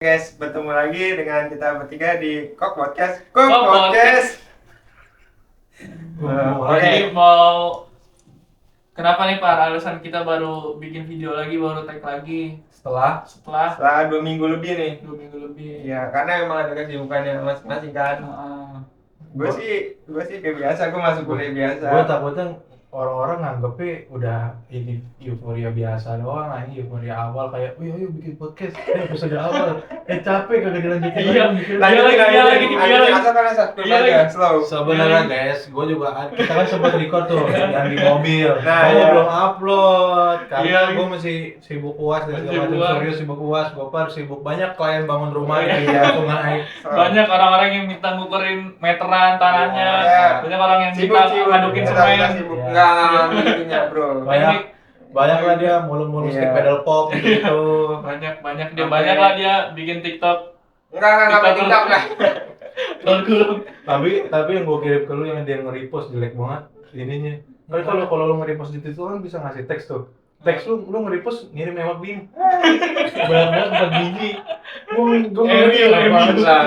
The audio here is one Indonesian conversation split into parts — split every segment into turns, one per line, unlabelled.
Guys, bertemu lagi dengan kita bertiga di Kok Podcast.
Jadi mau kenapa nih Pak? Alasan kita baru bikin video lagi, baru tag lagi
Setelah
Setelah 2 minggu lebih nih.
2 minggu lebih.
Ya, karena emang ada kesibukannya masing-masing kan. Gue sih kayak biasa, gue masuk kuliah biasa.
gue takutnya orang-orang nganggepnya udah ini euforia biasa doang, ini euforia awal kayak, ayo bikin podcast, episode awal, capek kagak dilanjutin
Iya.
Lanjutin aja, slow.
Sebenarnya guys, gue juga kita kan sempat record tuh yang di mobil,
Nah,
gue
iya.
belum upload karena
Iya.
gue masih sibuk UAS dan
Masih
segala macam.
UAS.
Serius sibuk UAS, Gopar sibuk banyak klien bangun rumah
Iya.
di Sungai.
Banyak orang-orang yang minta ngukurin meteran tanahnya.
Iya.
Banyak orang yang
Sibuk,
minta
sibuk.
ngadukin
Kita
semen.
sibuk.
Iya.
Enggak ngikutinnya, bro.
Banyak lah dia mulu-mulu stick
Iya.
pedal pop gitu.
Banyak
Oke.
banyak lah dia bikin TikTok.
Enggak TikTok lah.
Kulung.
Tapi yang gue kirim ke lu yang dia nge-repost jelek banget ininya. Kan kalau lu nge-repost di situ kan bisa ngasih teks tuh. Teks lu nge-repost ngirim emak bim. Banyak 4 biji. Gue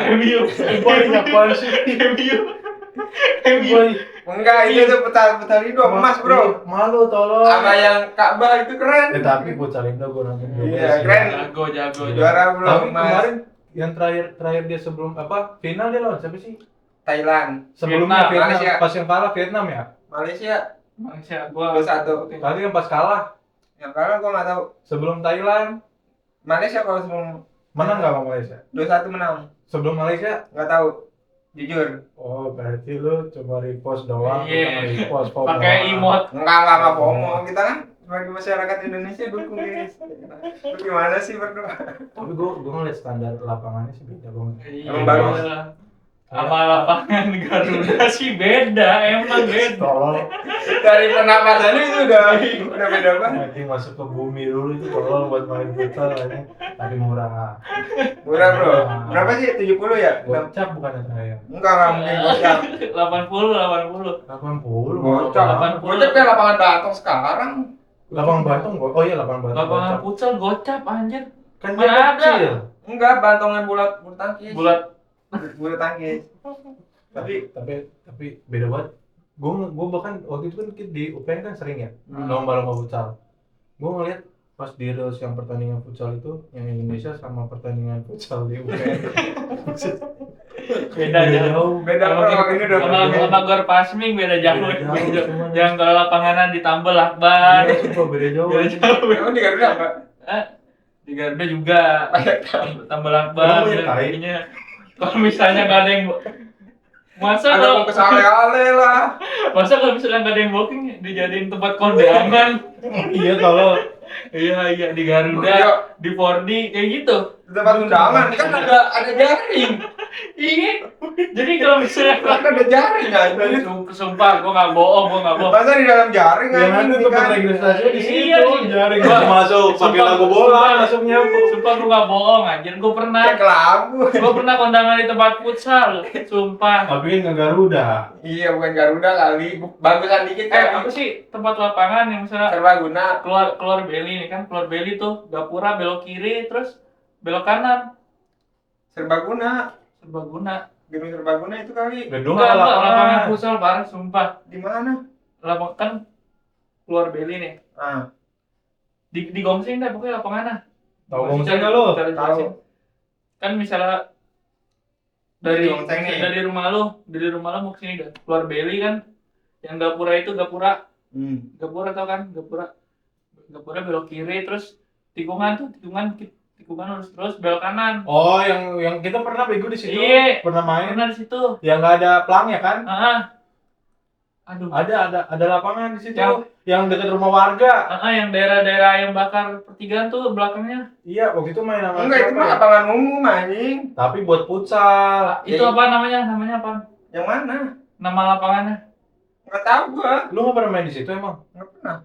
Review.
Banyak apaan sih? Boy,
Enggak, itu tuh Putalindo emas, bro.
malu tolong.
Sama yang Ka'bah itu keren.
Tapi Pucalindo gue nonton juga
Iya,
sih.
keren.
Jago.
Juara, bro.
Tapi
emas.
kemarin yang terakhir dia sebelum final dia lawan siapa sih?
Thailand,
Sebelumnya
Vietnam,
Malaysia.
Pas yang kalah Vietnam ya?
Malaysia
Malaysia gua
2-1.
Tadi yang pas kalah
Yang kalah gua nggak tahu.
sebelum Thailand
Malaysia kalau sebelum
menang nggak sama Malaysia?
2-1 menang,
Sebelum Malaysia?
nggak tahu. Jujur.
Oh berarti lu cuma repost doang,
Iya.
bukan repost FOMO.
pakai emot.
Enggak FOMO. Kita kan sebagai masyarakat Indonesia dukung, guys. Lu gimana sih berdua?
Tapi gua ngeliat standar lapangannya sih beda banget.
Emang bagus.
Sama lapangan Garuda sih beda, emang beda.
Tolol,
Dari penampakannya itu udah beda banget.
nanti masuk ke bumi dulu itu tolol buat main futsal aja. Tapi murah.
Murah, bro. Berapa sih? 70 ya?
Gocap bukannya saya.
Enggak mungkin gocap.
80.
80.
Gocap. Gocap kayak lapangan Batong sekarang.
Lapangan Batong gua. Oh iya lapangan Batong.
Lapangan
Gocap.
futsal gocap anjir.
Kan
Mana
dia
ada?
kecil.
Enggak, Batongnya bulat tangkis.
Bulat.
Bulat tangkis.
Tapi beda banget. Gue bahkan waktu itu kan di UPN kan sering ya
Hmm.
lomba-lomba futsal. Gue ngeliat pas di reels yang pertandingan futsal itu yang Indonesia sama pertandingan futsal di UPN.
Beda jauh.
Beda,
Sama
bro.
kita-
Ini udah
sama
berbeda.
sama gor pasming beda jauh.
Beda jauh.
Yang kalau lapanganan ditambal Akbar.
Iya, sumpah beda jauh.
Beda jauh.
Emang di Garuda apa?
Di Garuda juga tambal Akbar.
Emang punya tai?
jadinya. Kalau misalnya nggak ada yang masa
Ada
kalau
mau kesale-ale lah.
kalau misalnya nggak ada yang booking dijadiin tempat kondangan.
Iya kalau
Iya di Garuda,
Iya.
di 4D kayak gitu.
Tempat undangan kan ada jaring.
Iya. Jadi kalau misalnya
Kan ada jaring aja.
sumpah gua nggak bohong.
Masa di dalam jaring
yang
aja
ada
ini
tempat
kan.
registrasi di situ
Iya, iya.
jaring
Wah,
masuk pakai
sumpah,
lagu bola
sumpah.
masuknya.
Sumpah gua nggak bohong anjir. Gua
Kayak kelabu.
pernah kondangan di tempat futsal. Sumpah.
Tapi kan nggak Garuda.
Iya, bukan Garuda kali. Bagusan dikit
Apa
kan.
sih tempat lapangan yang misalnya
Serbaguna.
keluar Beli nih kan, keluar Beli tuh Gapura belok kiri terus belok kanan.
Serbaguna.
Serbaguna.
Gedung Serbaguna itu kali.
Gedung
Enggak,
apa
lapangan
lapangan?
futsal parah sumpah.
Di mana?
Lapangan kan keluar Beli nih.
Ah,
Di Gongsing deh pokoknya lapangannya.
Tahu Gongseng nggak lu?
Tahu.
Kan misalnya dari
Gongseng nih.
dari rumah lu mau kesini dah. Keluar Beli kan. Yang Gapura itu Gapura tau kan? Gapura belok kiri terus tikungan lurus terus belok kanan.
Oh, yang kita pernah bego di situ.
Iya.
Pernah main.
Pernah di situ.
Yang nggak ada pelangnya kan?
Aduh.
Ada lapangan di situ.
Yang-
Yang dekat rumah warga.
Yang daerah-daerah yang bakar pertigaan tuh belakangnya.
Iya, waktu itu main sama
enggak, itu
siapa
mah
ya?
lapangan umum anjing.
Tapi buat futsal.
Itu
Jadi-
apa namanya? Namanya apa?
Yang mana?
Nama lapangannya?
Enggak tahu gua.
Lu nggak pernah main di situ emang?
Enggak pernah.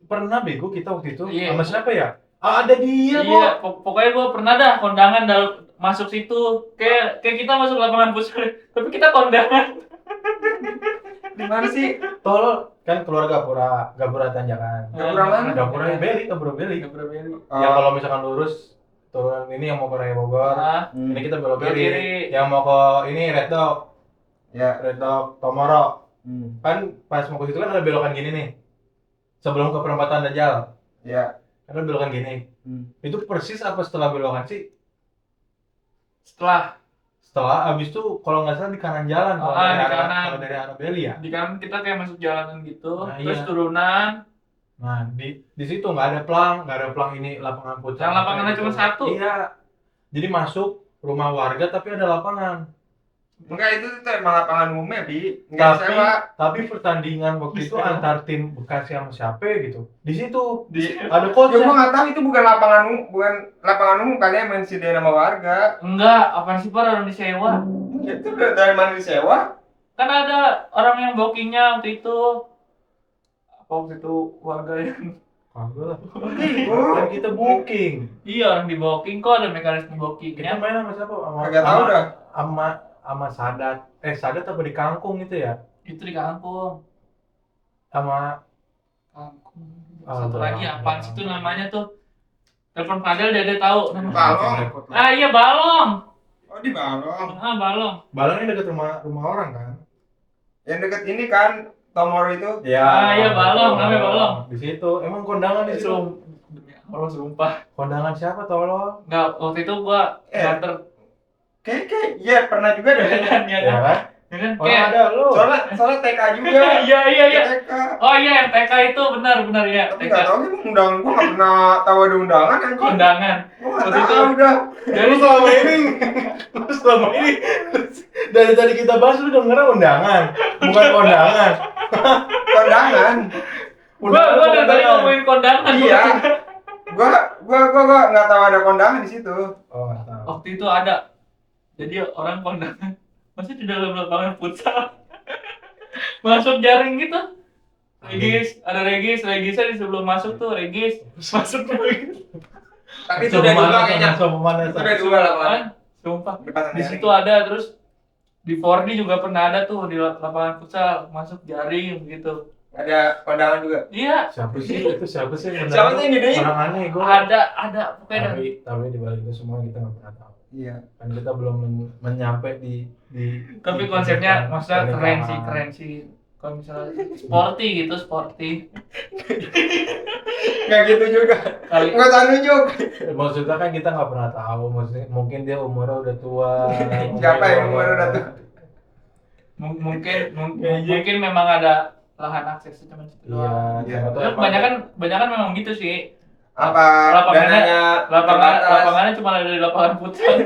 Pernah bego kita waktu itu.
Iya.
Sama siapa ya? Ada dia kok.
Iya, pokoknya gua pernah dah kondangan masuk situ. Kayak kita masuk lapangan futsal, tapi kita kondangan.
Di mana sih?
Tolol kan keluarga Gapura Tanjakan.
Gapura mana?
Gapura Beli.
Gapura Beli.
Ya kalau misalkan lurus turunan ini yang mau ke Raya Bogor.
Nah,
Ini kita belok
belok
kiri.
kiri.
Yang mau ke ini Red Dog.
Ya.
Red Dog Tomoro.
Hmm.
Kan pas mau ke situ kan ada belokan gini nih. Sebelum ke perempatan Dajjal.
Ya.
Ada belokan gini. Itu persis apa setelah belokan sih? Setelah abis itu kalau nggak salah di kanan jalan
Oh, di kanan.
kalau dari arah Beli ya.
di kanan kita kayak masuk jalanan gitu,
Nah,
terus
iya.
turunan.
Nah di situ nggak ada plang ini lapangan futsal.
Yang lapangannya
Gitu.
cuma satu.
Iya. Jadi masuk rumah warga tapi ada lapangan.
Enggak, itu tuh emang lapangan umumnya, Bi. Enggak sewa.
Tapi pertandingan waktu itu antar tim Bekasi sama siapa gitu. Di situ ada
Ya
coach.
gua nggak tahu itu bukan lapangan umum kali yang main sediain sama warga.
Enggak, apaan sih Pak, orang disewa.
Itu dari mana disewa?
Kan ada orang yang bookingnya waktu itu. Apa waktu itu warga yang
Kagak lah.
Oh.
Kan kita booking.
iya, orang di booking kok, ada mekanisme
Kita
bookingnya.
main sama siapa?
Kagak tahu dah.
Sama Sadat. Sadat apa di Kangkung itu ya?
Itu di kampung.
Sama
Kampung.
Ah,
Satu lagi
udah.
apaan sih itu namanya tuh? Telepon Fadel dia tahu nama.
Balong.
Ah iya, Balong.
Oh, di Balong.
Balong.
Balongnya dekat rumah orang kan?
Yang deket ini kan Tomoro itu.
Ya.
Iya, Balong, namanya Balong.
Di situ. Emang kondangan di situ.
Allah sumpah.
Kondangan siapa tolong?
Enggak, waktu itu gua nganter
Kayak iya pernah juga deh.
ya
Ya
kan?
kan?
Ya kan?
Orang
Kayak
ada lu.
Soalnya TK juga.
iya.
TK.
Oh iya, yang TK itu benar ya.
Tapi
TK
nggak tahu sih undangan, gua nggak pernah tahu ada undangan anjing.
kondangan.
Gua nggak
Waktu itu-
tahu dah.
Jadi
selama ini dari tadi kita bahas lu dengernya undangan, bukan kondangan.
Kondangan.
gua dari tadi ngomongin kondangan.
Iya. Gua nggak tahu ada kondangan di situ.
Oh, nggak tahu.
Waktu itu ada. Jadi orang kondangan masih di dalam lapangan futsal. Masuk jaring gitu. Ada regisnya di sebelum masuk tuh regis. Masuk regis.
Tapi itu udah dua kayaknya.
Sama mana?
Itu udah dua lah, Pak.
Sumpah.
Depan
Di situ ada, terus di 4D juga pernah ada tuh di lapangan futsal, masuk jaring gitu.
Ada kondangan juga.
Iya,
Siapa sih itu? Siapa sih yang
Siapa sih yang gedein?
Orang aneh gua.
ada pokoknya.
Tapi di balik itu semua kita nggak pernah tahu.
Iya.
Kan kita belum menyampe di
Tapi
di
konsepnya maksudnya
pernikahan.
keren sih. Kalau misalnya sporty gitu, sporty.
Nggak gitu juga.
Kali
Nggak tahu nunjuk.
Maksudnya kan kita nggak pernah tahu, maksudnya mungkin dia umurnya udah tua.
Siapa yang umurnya udah tua?
mungkin memang ada lahan akses cuma situ doang.
Iya.
Iya.
Terus banyakan memang gitu sih.
Apa dananya terbatas?
Lapangannya cuma ada di lapangan futsal.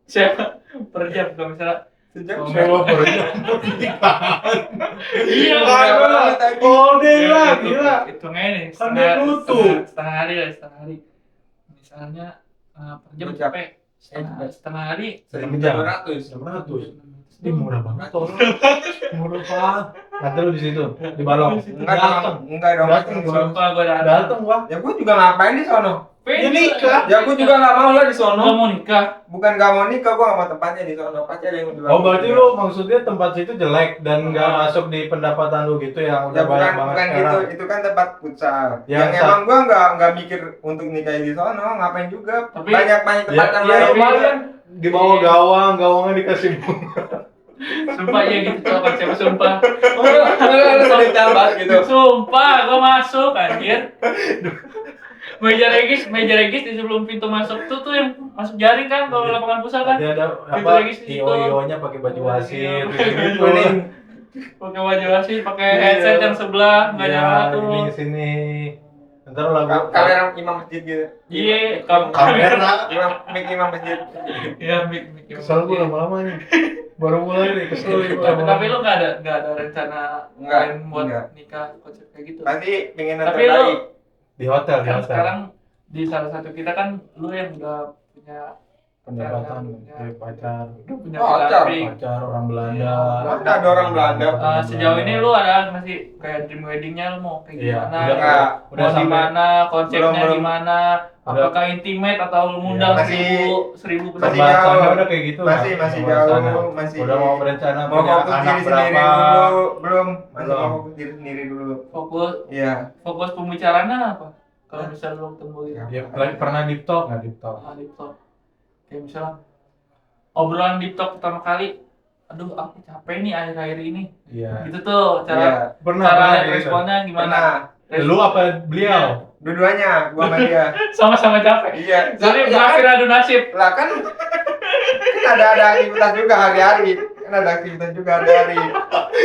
Siapa per jam kalau misalnya
Sejam
Sewa per jam.
iya
All day lah, gila.
hitungnya nih
Kan dia nutup.
setengah hari misalnya per jam
Berjam.
capek setengah hari
1.200.
600. Ini murah banget tolong. Murah banget. Nanti lu di situ, di Balong.
Enggak dong.
Datang gua.
sumpah gue
Datang wah.
Ya gua juga ngapain di sono?
Ya nikah.
Ya gua juga nggak mau lah di
nggak
sono.
mau nikah.
Bukan nggak mau nikah, gua nggak mau tempatnya di sono. Pasti ada yang lebih
Oh
bagus.
berarti lu maksudnya tempat situ jelek dan nggak masuk di pendapatan lu gitu yang
Ya
udah banyak
bukan
banget
gitu,
sekarang.
itu kan tempat futsal.
Yang
Yang emang gua nggak mikir untuk nikahin di sono, ngapain juga.
Tapi-
banyak tempat yang
Ya
lain.
lumayan di bawah gawangnya dikasih bunga.
Sumpah ya gitu cowok siapa sumpah.
Lu sedih banget gitu.
Sumpah gua masuk anjir. Meja regis di sebelum pintu masuk tuh yang masuk jaring kan kalau lapangan futsal kan.
Dia ada
Itu
apa?
lagi situ.
Io-ionya pakai baju wasit
Iya.
gitu.
Kuning.
Pakai baju wasit, pakai headset yang sebelah enggak
Iya,
nyala tuh.
ini sini. Ntar lagu
Kamera imam masjid gitu.
Iya,
kamera.
Imam masjid.
Iya, mik.
Kesel gue lama-lama nih. Baru mulai nih kesel nih.
Tapi lu enggak ada rencana
Enggak,
lain buat
enggak.
nikah konsep kayak gitu.
Pasti pengen yang
Tapi lu
terbaik.
di hotel,
kan sekarang di salah satu kita kan lu yang udah punya
pendapatan
Ya.
dari pacar,
punya
Pacar.
pendamping.
pacar orang Belanda.
Mana ada orang Belanda?
Sejauh ini lu ada masih kayak dream weddingnya lu mau kayak
Iya,
gimana?
udah-
udah
Mau
sampai
gimana? Konsepnya
Belum.
gimana?
Udah.
Apakah intimate atau lu ngundang
Iya.
seribu
Masih
peserta?
pembahasannya
jauh.
udah kayak gitu.
Masih
Pembahasannya.
jauh, masih
udah mau berencana
mau
punya
fokus
anak
diri sendiri
berapa.
dulu, belum masih
Belum.
mau fokus diri sendiri dulu.
Fokus
Iya.
pembicaraannya apa? Kalau misalnya lu ketemu gitu.
Dia pernah deep talk nggak deep talk?
Deep talk. Kayak misalnya obrolan deep talk pertama kali, aduh aku capek nih akhir-akhir ini.
Iya.
Gitu tuh
Iya.
cara
Pernah gitu.
responnya gimana?
Pernah.
Lu apa beliau?
Dua-duanya, gua sama dia.
Sama-sama capek.
Iya.
Jadi
Ya,
berakhir adu nasib.
lah kan ada aktivitas juga hari-hari. Kan ada aktivitas juga hari-hari.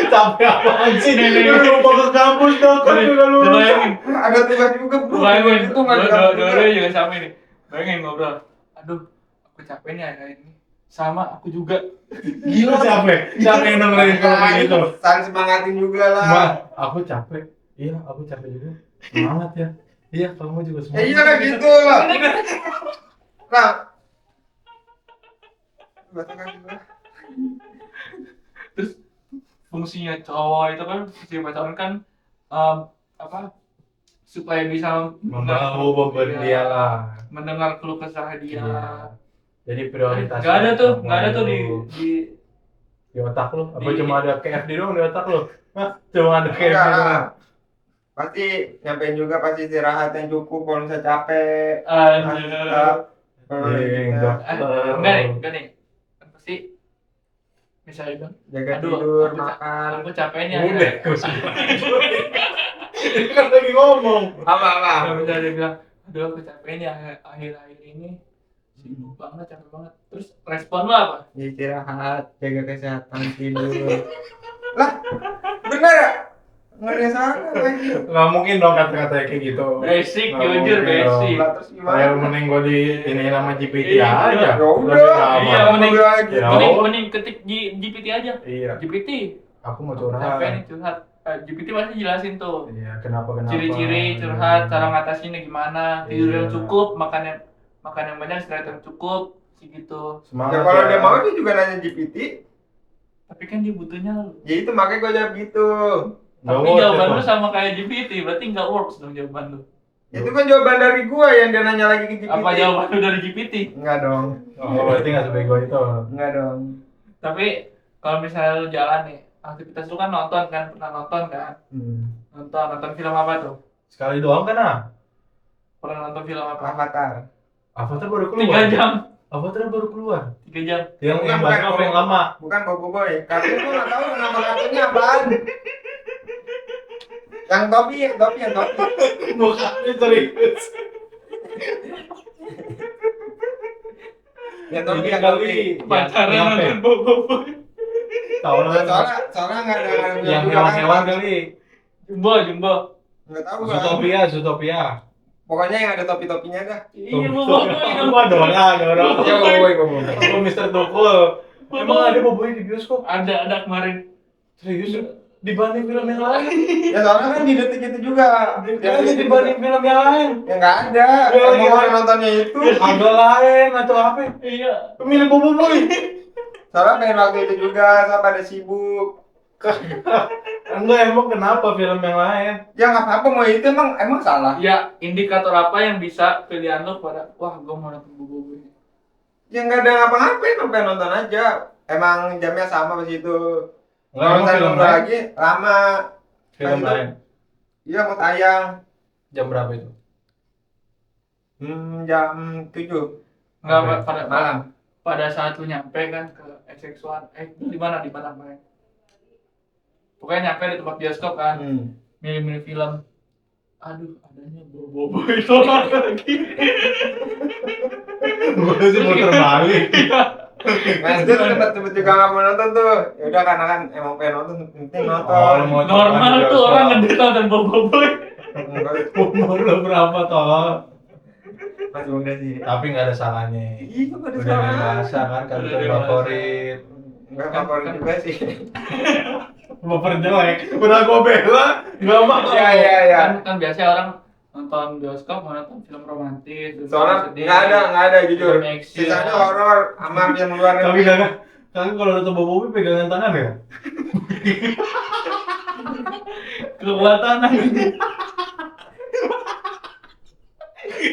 Capek apaan sih? Lu mau ke kampus dong, kan juga lu.
Bayangin,
Ada tugas juga, Bro.
bayangin,
Itu enggak ada
dua-duanya juga sama ini. Bayangin ngobrol. Aduh, aku capek nih akhir-akhir ini. Sama, aku juga.
Gila siapa yang dengerin kalau kayak gitu?
Saling semangatin juga lah.
Ma, aku capek. Iya, aku capek juga. Semangat ya. Iya, kamu juga
Ya
semangat.
iya kan gitu lah. Nah. Baca kaki gua.
Terus fungsinya cowok itu kan, fungsi pacaran kan apa? Supaya bisa
Membahu beban dia lah.
mendengar keluh kesah dia.
Iya. Jadi prioritas.
Nggak ada tuh
di otak lu. Apa
di-
cuma ada KFD doang di otak lu? Hah? Cuma ada KFD
Enggak
doang.
lah. Pasti nyampein juga pasti istirahat yang cukup kalau misalnya capek.
Anjir. Enggak nih. Kan pasti misalnya bilang,
Jaga
aduh,
tidur,
aku
makan.
aku capek nih.
Udah, gue kan lagi ngomong.
Apa?
Kalau misalnya dia bilang, aduh aku capek nih akhir-akhir ini. Sibuk banget, capek banget. Terus respon lo apa?
Ya, istirahat, jaga kesehatan, tidur. Lah, bener ya? Nggak ada salah lagi.
Nggak mungkin dong kata-kata kayak gitu.
Basic,
Nggak
jujur
mungkin
basic.
Lah, terus
Kayak
gimana?
mending gua di ini nama GPT
Iya.
aja.
Ya udah.
Lebih aman.
Iya, mending-
lagi.
Ya.
Mending ketik GPT aja.
Iya.
GPT.
Aku mau
Capek
curhat.
nih curhat. GPT pasti jelasin tuh.
Iya, kenapa?
Ciri-ciri curhat, cara ngatasinnya gimana, tidur yang
Iya.
cukup, makan yang banyak, istirahat yang cukup, segitu.
Semangat.
Ya kalau dia mau dia juga nanya GPT.
Tapi kan dia butuhnya lu.
Ya itu makanya gue jawab gitu.
Nggak
Tapi
worth it,
jawaban
Bang.
lu sama kayak GPT, berarti nggak works dong jawaban lu.
Itu kan jawaban dari gua yang dia nanya lagi ke GPT.
Apa jawaban lu dari GPT?
Enggak dong.
Oh, berarti nggak sebego itu.
Enggak dong.
Tapi kalau misalnya lu jalan nih, aktivitas lu kan nonton kan, pernah nonton kan? Nonton film apa tuh?
Sekali doang kan ah?
Pernah nonton film apa?
Avatar.
Avatar baru
3
keluar.
jam.
Avatar baru keluar.
3 jam.
Yang
Bukan,
baru
bukan.
apa yang lama?
Bukan Bobo Boy. Kartun gua enggak tahu nama kartunnya apaan. Yang topi.
Mukanya serius.
Yang topi.
Ini kali
Pacaran
yang
nonton Bobo.
tahu lah.
Soalnya enggak ada
Yang hewan-hewan kali.
Jumbo.
Enggak tahu gua.
Zootopia.
Pokoknya yang ada topi-topinya dah.
Iya, Bobo.
Aku ada orang.
Ya Bobo.
Aku Mr. Tukul. Emang ada Boboiboy di bioskop?
Ada kemarin.
Serius? Dibanding film yang lain?
Ya soalnya kan di detik itu juga.
Dibanding film yang lain?
Ya enggak ada.
Ya,
Emang
ya.
orang nontonnya itu.
Ada lain atau apa?
Iya.
Pemilih Boboiboy.
Soalnya pengen waktu itu juga, saya pada sibuk.
Enggak, emang kenapa film yang lain?
Ya nggak apa-apa mau itu emang salah.
Ya, indikator apa yang bisa pilihan lo pada wah, gue mau nonton Bobo ini.
Ya nggak ada ngapa-ngapain, emang pengen nonton aja. Emang jamnya sama pas itu.
Enggak,
Kalau
emang
saya
film
nonton
lain?
lagi lama.
Film
Pas itu.
lain.
Iya mau tayang
Jam berapa itu?
jam 7
Enggak,
Oke.
malam.
pada saat lu nyampe kan ke SX1, di mana kemarin? Pokoknya nyampe di tempat bioskop kan, milih-milih film. Aduh, adanya Bobo itu lagi.
Gue sih muter balik.
Nah itu tempat juga nggak mau nonton tuh. Ya udah karena kan emang pengen nonton, penting
Oh,
nonton.
lu mau
Normal
coba
tuh
bioskop.
orang ngedit nonton Bobo.
Umur lu berapa tolong?
Masih muda sih.
Tapi nggak ada salahnya.
Iya, nggak ada
Udah
salah.
dewasa kan,
Udah
kartun
dewasa.
favorit.
Nggak favorit juga sih.
Baper jelek. Udah gue bela, nggak mau.
Iya.
Kan biasa orang nonton bioskop mau nonton film romantis, film
Soalnya
sedih,
nggak ada jujur.
film action.
Sisanya horor sama film luar
Tapi
negeri.
kagak. Kagak kalau nonton Boboiboy pegangan tangan ya?
Kekuatan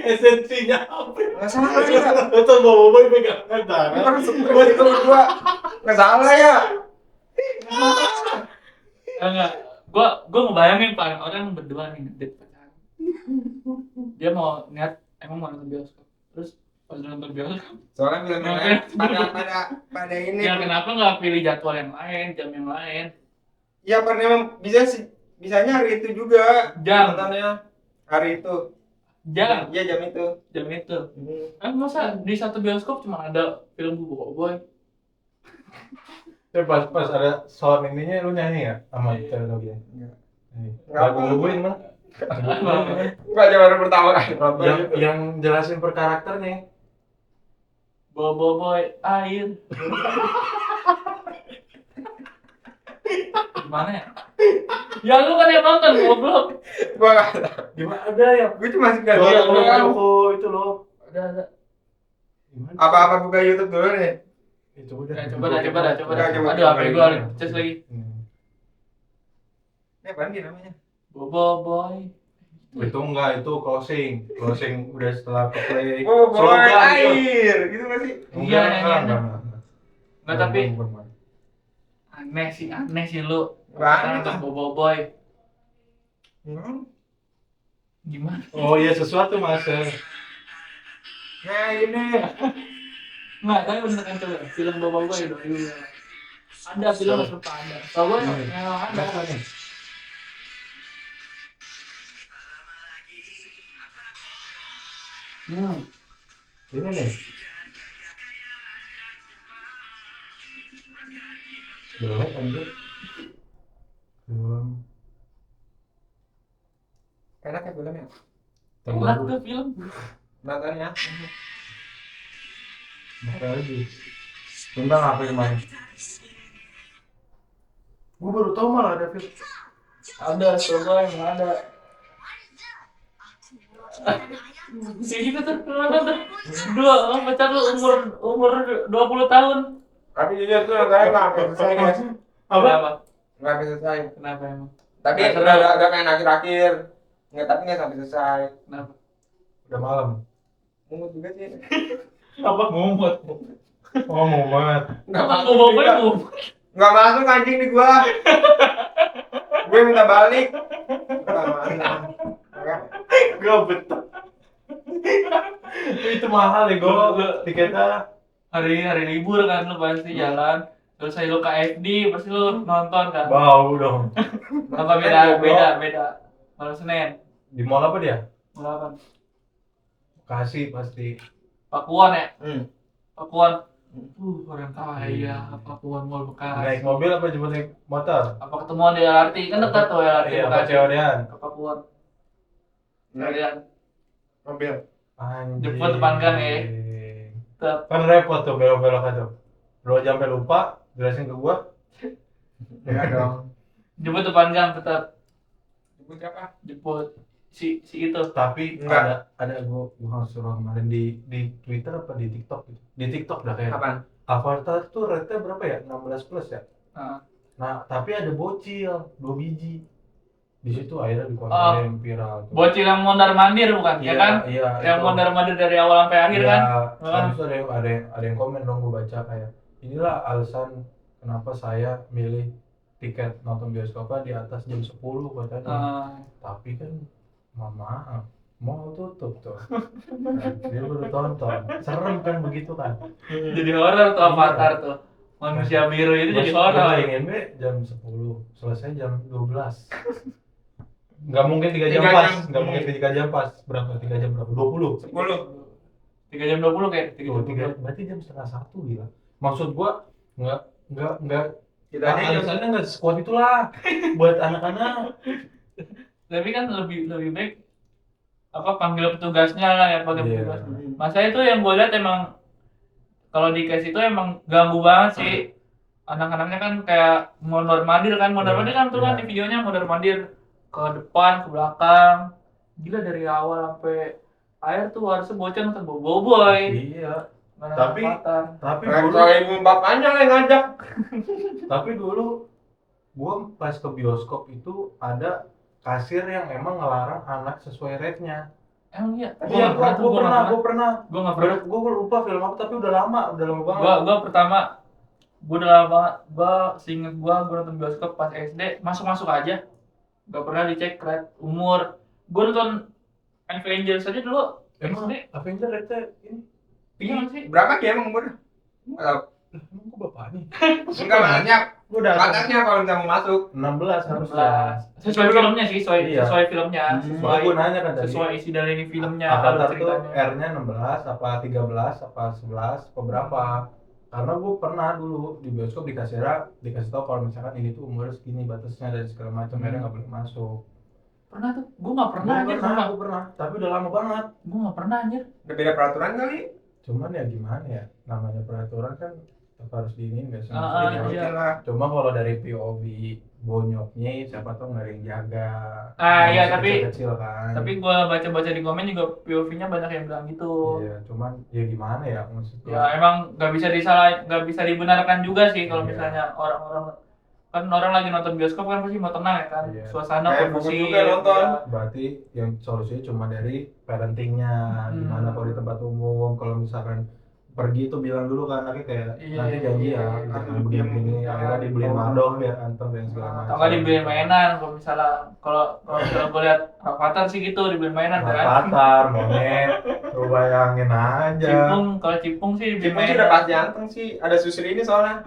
Esensinya apa?
Nggak salah ya.
Nonton Boboiboy pegangan tangan.
Orang stres itu berdua. Nggak salah ya.
enggak. Gua ngebayangin Pak, orang berdua nih ngedit pacaran. Dia mau emang mau nonton bioskop. Terus pas nonton bioskop,
Soalnya film yang lain pada ini.
ya kenapa nggak pilih jadwal yang lain, jam yang lain?
Ya karena emang bisanya hari itu juga.
Jam.
Nontonnya hari itu.
Jam.
Iya jam itu.
Jam itu. Masa di satu bioskop cuma ada film Boboiboy?
Tapi pas ada sound ininya lu nyanyi ya sama teknologi.
Enggak.
Lagu gue mah.
Enggak aja baru pertama kali nonton.
Yang jelasin per karakternya.
Boboiboy air. Gimana ya? Ya lu kan yang nonton goblok.
Gua enggak tahu.
Gimana ada ya?
Gue cuma suka
Loko itu loh.
Ada.
Gimana?
Apa buka YouTube dulu nih?
Coba
Coba dah.
Coba.
Aduh, HP gua cas lagi.
Apaan dia namanya?
Boboiboy.
Itu enggak, itu closing udah setelah ke play
Oh, boy
slogan gitu.
air. Gitu enggak sih?
Iya,
enggak.
Nggak, tapi
Bukan.
aneh sih lu.
Banget.
Nonton Boboiboy.
Hmm.
Gimana?
Oh iya, sesuatu mas.
Nah, ini.
Nggak, tapi bener kan coba film Boboiboy dulu. Ada film serupa ada. Kalau gue memang ada.
nih. Ini nih. Jelek anjir. Film
Enak ya filmnya?
Enak
terbaru.
tuh film.
Nontonnya.
Apa lagi? Tentang apa kemarin? Gue baru tahu malah ada film.
Ada, coba yang ada. Kayak gitu tuh, dua pacar lu umur 20 tahun.
Tapi jujur tuh nontonnya nggak sampai selesai guys.
Kenapa?
Nggak sampai selesai.
Kenapa emang?
Tapi
Nggak seru.
udah main akhir-akhir. Nggak, tapi nggak sampai selesai.
Kenapa?
Udah malam.
Mungut juga sih.
Apa ngomot?
Oh mumet.
Nggak
Apa
masuk
Boboiboy
juga.
lu?
Nggak masuk anjing di gua. Gue minta balik. Nggak masuk. Nggak.
Gak betul. Itu mahal ya gue tiketnya.
Hari libur kan lu pasti jalan. Terus saya lu KFD pasti lu nonton kan.
Bau dong.
Apa beda. Malam Senin.
Di mall apa dia?
Malam
Bekasi pasti.
Pakuan ya? Pakuan.
Hmm.
Orang kaya, Pakuan Mall Bekasi.
Naik mobil apa jemput naik motor?
Apa ketemuan di LRT? Kan dekat tuh LRT
Iya, apa
Bekasi.
COD-an?
Ke Pakuan.
Naik
Kalian
mobil.
Anjing.
Jemput depan gang ya. Tetap.
Kan repot tuh belok-belok aja. Lu aja sampai lupa jelasin ke gua.
Ya dong.
Jemput depan gang tetap.
Jemput siapa?
Jemput si itu.
Tapi
Enggak.
ada gua suruh kemarin di Twitter apa di TikTok gitu. Di TikTok dah kayak.
Apaan?
Avatar tuh rate-nya berapa ya? 16 plus ya?
Nah,
Nah, tapi ada bocil 2 biji. Di situ akhirnya dikonten viral tuh.
bocil yang mondar-mandir bukan? Ya kan?
Iya,
Yang
itu.
mondar-mandir dari awal sampai akhir
Iya,
kan?
habis itu ada yang komen dong, gue baca kayak inilah alasan kenapa saya milih tiket nonton bioskopnya di atas jam 10 katanya. Tapi kan maaf mau tutup tuh. Dia baru tonton. Serem kan begitu kan.
Jadi horor tuh Avatar tuh. Manusia biru itu jadi horor.
Bayangin be jam 10, selesai jam 12. Nggak mungkin 3 jam
3
pas,
jam.
nggak mungkin 3 jam pas. Berapa? 3 jam berapa? 20.
10.
3 jam 20 kayak 3 jam 20.
Berarti jam setengah 1 gila. Maksud gua nggak
Kita aja jam
alasannya nggak sekuat itulah buat anak-anak.
Tapi kan lebih baik apa panggil petugasnya lah ya, panggil
Iya.
petugas. Masa itu yang gue lihat emang kalau di case itu emang ganggu banget sih. Anak-anaknya kan kayak mondar-mandir kan
Iya.
tuh kan di videonya mondar-mandir ke depan, ke belakang. Gila dari awal sampai akhir tuh harusnya bocah nonton Boboiboy.
Iya.
Mana
Tapi-
Avatar.
Tapi
Kalau ibu bapaknya yang ngajak.
dulu gua pas ke bioskop itu ada kasir yang emang ngelarang anak sesuai rate-nya.
Emang iya?
Iya, gua pernah.
Gue nggak pernah.
Gua lupa film apa tapi udah lama banget.
Gua pertama udah lama banget. Gua seinget gua nonton bioskop pas SD masuk aja. Gak pernah dicek rate umur. Gua nonton Avengers aja dulu.
Emang
SD.
Avenger itu ini
Iya nggak sih?
Berapa dia emang umur? Nggak tahu.
emang gua bapaknya.
Enggak banyak.
Gua udah
Batasnya kalau misalnya mau masuk.
16 harusnya.
16. Sesuai filmnya sih,
Iya.
sesuai filmnya.
Soalnya gua nanya kan tadi.
Sesuai isi dari ini filmnya.
Avatar
alur
tuh
ceritanya.
R-nya 16 apa 13 apa 11 apa berapa? Karena gue pernah dulu di bioskop dikasih tahu kalau misalkan ini tuh umurnya segini batasnya dan segala macam, akhirnya nggak boleh masuk.
Pernah tuh? Gue nggak pernah anjir.
Gue pernah, tapi udah lama banget.
Gue nggak pernah anjir.
Udah beda peraturan kali.
Cuman ya gimana ya, namanya peraturan kan tetap harus diinin nggak sih?
Iya.
lah.
Cuma kalau dari POV bonyoknya siapa tahu nggak ada yang jaga.
Iya,
Masih
tapi
kecil kan.
tapi gue baca-baca di komen juga POV-nya banyak yang bilang gitu.
Iya, cuman ya gimana ya maksudnya.
Ya emang nggak bisa dibenarkan juga sih kalau
Iya.
misalnya orang-orang kan orang lagi nonton bioskop kan pasti mau tenang ya kan,
Iya.
suasana
Kayak
kondusif.
buku juga nonton.
ya.
Berarti yang solusinya cuma dari parentingnya, gimana kalau di tempat umum, kalau misalkan pergi tuh bilang dulu kan anaknya kayak
Iya,
nanti janji ya,
iya.
jangan begini, akhirnya dibeliin mardok biar anteng dan segala macam.
Atau nggak dibeliin mainan kalau misalnya gue lihat Avatar sih gitu dibeliin mainan kan.
Avatar, monyet, lu bayangin aja.
Kalau Cipung sih dibeliin
Cipung sih
mainan.
udah pasti anteng sih. Ada susul ini soalnya.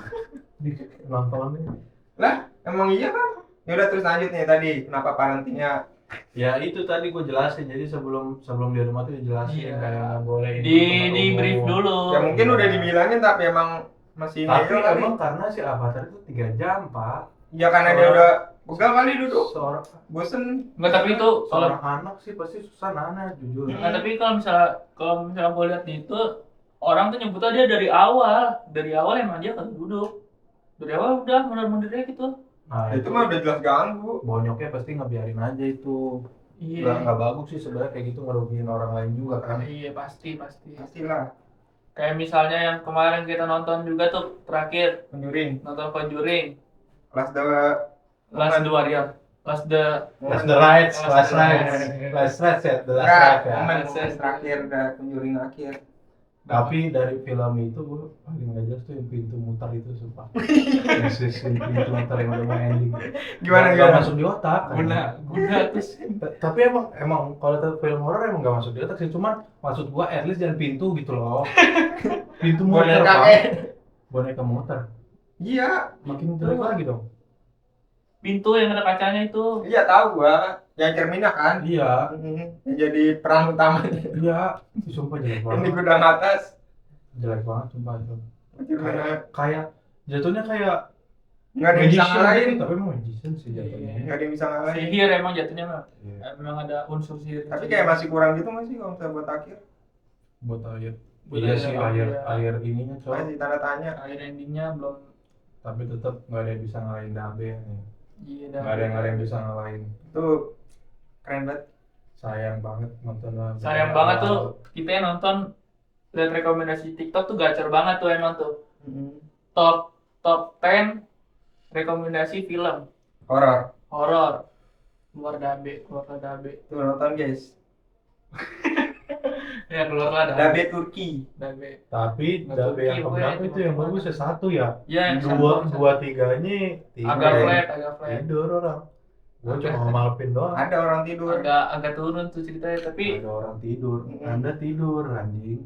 Nontonnya.
Lah, emang iya kan? Ya udah terus lanjut nih tadi. Kenapa parentingnya?
Ya itu tadi gue jelasin, jadi sebelum di rumah tuh dijelasin
Iya.
kayak nggak boleh ini
Di
tempat
brief
umum.
dulu.
Ya mungkin udah dibilangin tapi emang masih
Tapi
ngeyel kali.
emang karena si Avatar itu 3 jam pak.
Ya karena dia udah pegal kali duduk.
Seorang
Bosen.
Nggak, tapi itu kalau
anak sih pasti susah nana jujur.
Nah, tapi kalau misalnya gue lihat itu orang tuh nyebutnya dia dari awal emang dia kan duduk dari awal udah mundur aja gitu.
Nah,
Itu mah udah jelas ganggu.
bonyoknya pasti ngebiarin aja itu.
Iya.
Nggak bagus sih sebenarnya kayak gitu, ngerugiin orang lain juga kan.
Iya pasti.
Pastilah.
Kayak misalnya yang kemarin kita nonton juga tuh terakhir
Conjuring.
nonton Conjuring
Last the
Last the Warrior, Last the
Last rights ya, the last
Enggak,
ride ya.
momen terakhir udah Conjuring akhir.
Tapi dari film itu gue paling nggak jelas tuh yang pintu muter itu sumpah. Yang pintu muter yang udah mau ending. Nggak masuk di otak.
guna terus.
Tapi emang kalau film horor emang nggak masuk di otak sih, cuman maksud gua at least jangan pintu gitu loh. Pintu muter
Boneka
Pak. Boneka muter.
Iya,
Makin jelek lagi dong.
Pintu yang ada kacanya itu.
iya tahu gua. Yang cerminnya kan.
Iya.
Yang jadi peran utamanya.
Iya. Sumpah jelek
Yang
banget.
di gudang atas.
Jelek banget sumpah itu.
Cerminnya
Kayak jatuhnya kayak
nggak ada yang bisa
magician
ngalahin.
gitu, tapi emang magician sih jatuhnya.
Nggak ada yang bisa ngalahin.
Sihir emang jatuhnya mah.
Iya.
Emang ada unsur sihir.
Tapi kayak masih kurang gitu nggak sih kalau misalnya buat akhir?
Buat air.
Buat
Iya
air,
sih
iya.
air ininya coy.
Masih tanda tanya.
Akhir endingnya belum.
Tapi tetap nggak ada yang bisa ngalahin Dabe nih.
Iya.
Nggak ada yang bisa ngalahin.
Itu keren banget.
Sayang banget nonton Dabe.
Sayang banget tuh kita yang nonton lihat rekomendasi TikTok tuh gacor banget tuh emang tuh. Top 10 rekomendasi film
Horor.
horor keluarga Dabe.
Tuh nonton guys.
Ya keluarlah
Dabe Turki.
Dabe.
Tapi
Nggak
Dabe yang
Turki,
keberapa
pokoknya
itu yang
cuma
bagus ya satu ya.
Ya yang
Dua tiganya
agak
tidur.
flat.
Tidur orang. Gua
Agak-
cuma ngemalpin doang.
Ada orang tidur.
Agak turun tuh ceritanya tapi
Ada orang tidur. Anda tidur anjing.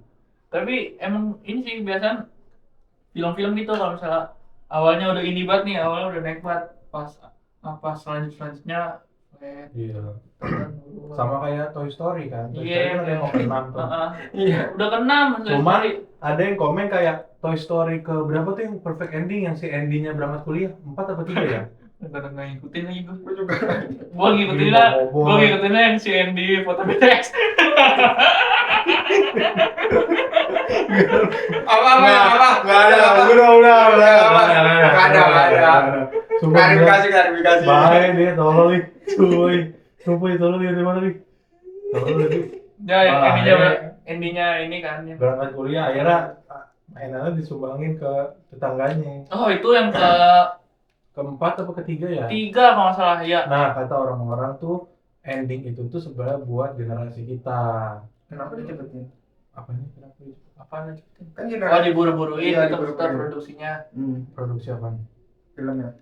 emang ini sih biasanya film-film gitu kalau misalnya awalnya udah ini banget nih, awalnya udah naik banget pas selanjutnya flat.
Iya. Sama kayak Toy Story kan. Toy
Iya.
Story kan ada yang mau ke-6 tuh.
Iya.
Udah keenam
Cuman ada yang komen kayak Toy Story ke berapa tuh yang perfect ending, yang si Andy-nya berangkat kuliah 4 apa 3 ya?
nggak ngikutin lagi gue.
Gue juga.
Gue ngikutin
Gila,
lah,
bobo.
gue ngikutin lah yang si Andy foto BTS.
Apa?
Nggak ada. Sumpah
Klarifikasi.
bahaya dia, tolol nih, cuy. Sumpah itu tolol dia dari mana nih? Tolol dia.
Ya, yang
Bahaya.
endingnya ini kan.
Berangkat kuliah akhirnya mainannya disumbangin ke tetangganya.
Oh itu yang
Keempat apa ketiga ya?
ketiga kalau nggak salah ya.
Nah, kata orang-orang tuh ending itu tuh sebenarnya buat generasi kita.
Kenapa dicepetin?
Apanya? Kenapa itu?
Apaan aja?
Kan
Oh
generasi
diburu-buruin
Iya,
gitu
diburu-buruin.
produksinya.
Produksi apa?
filmnya.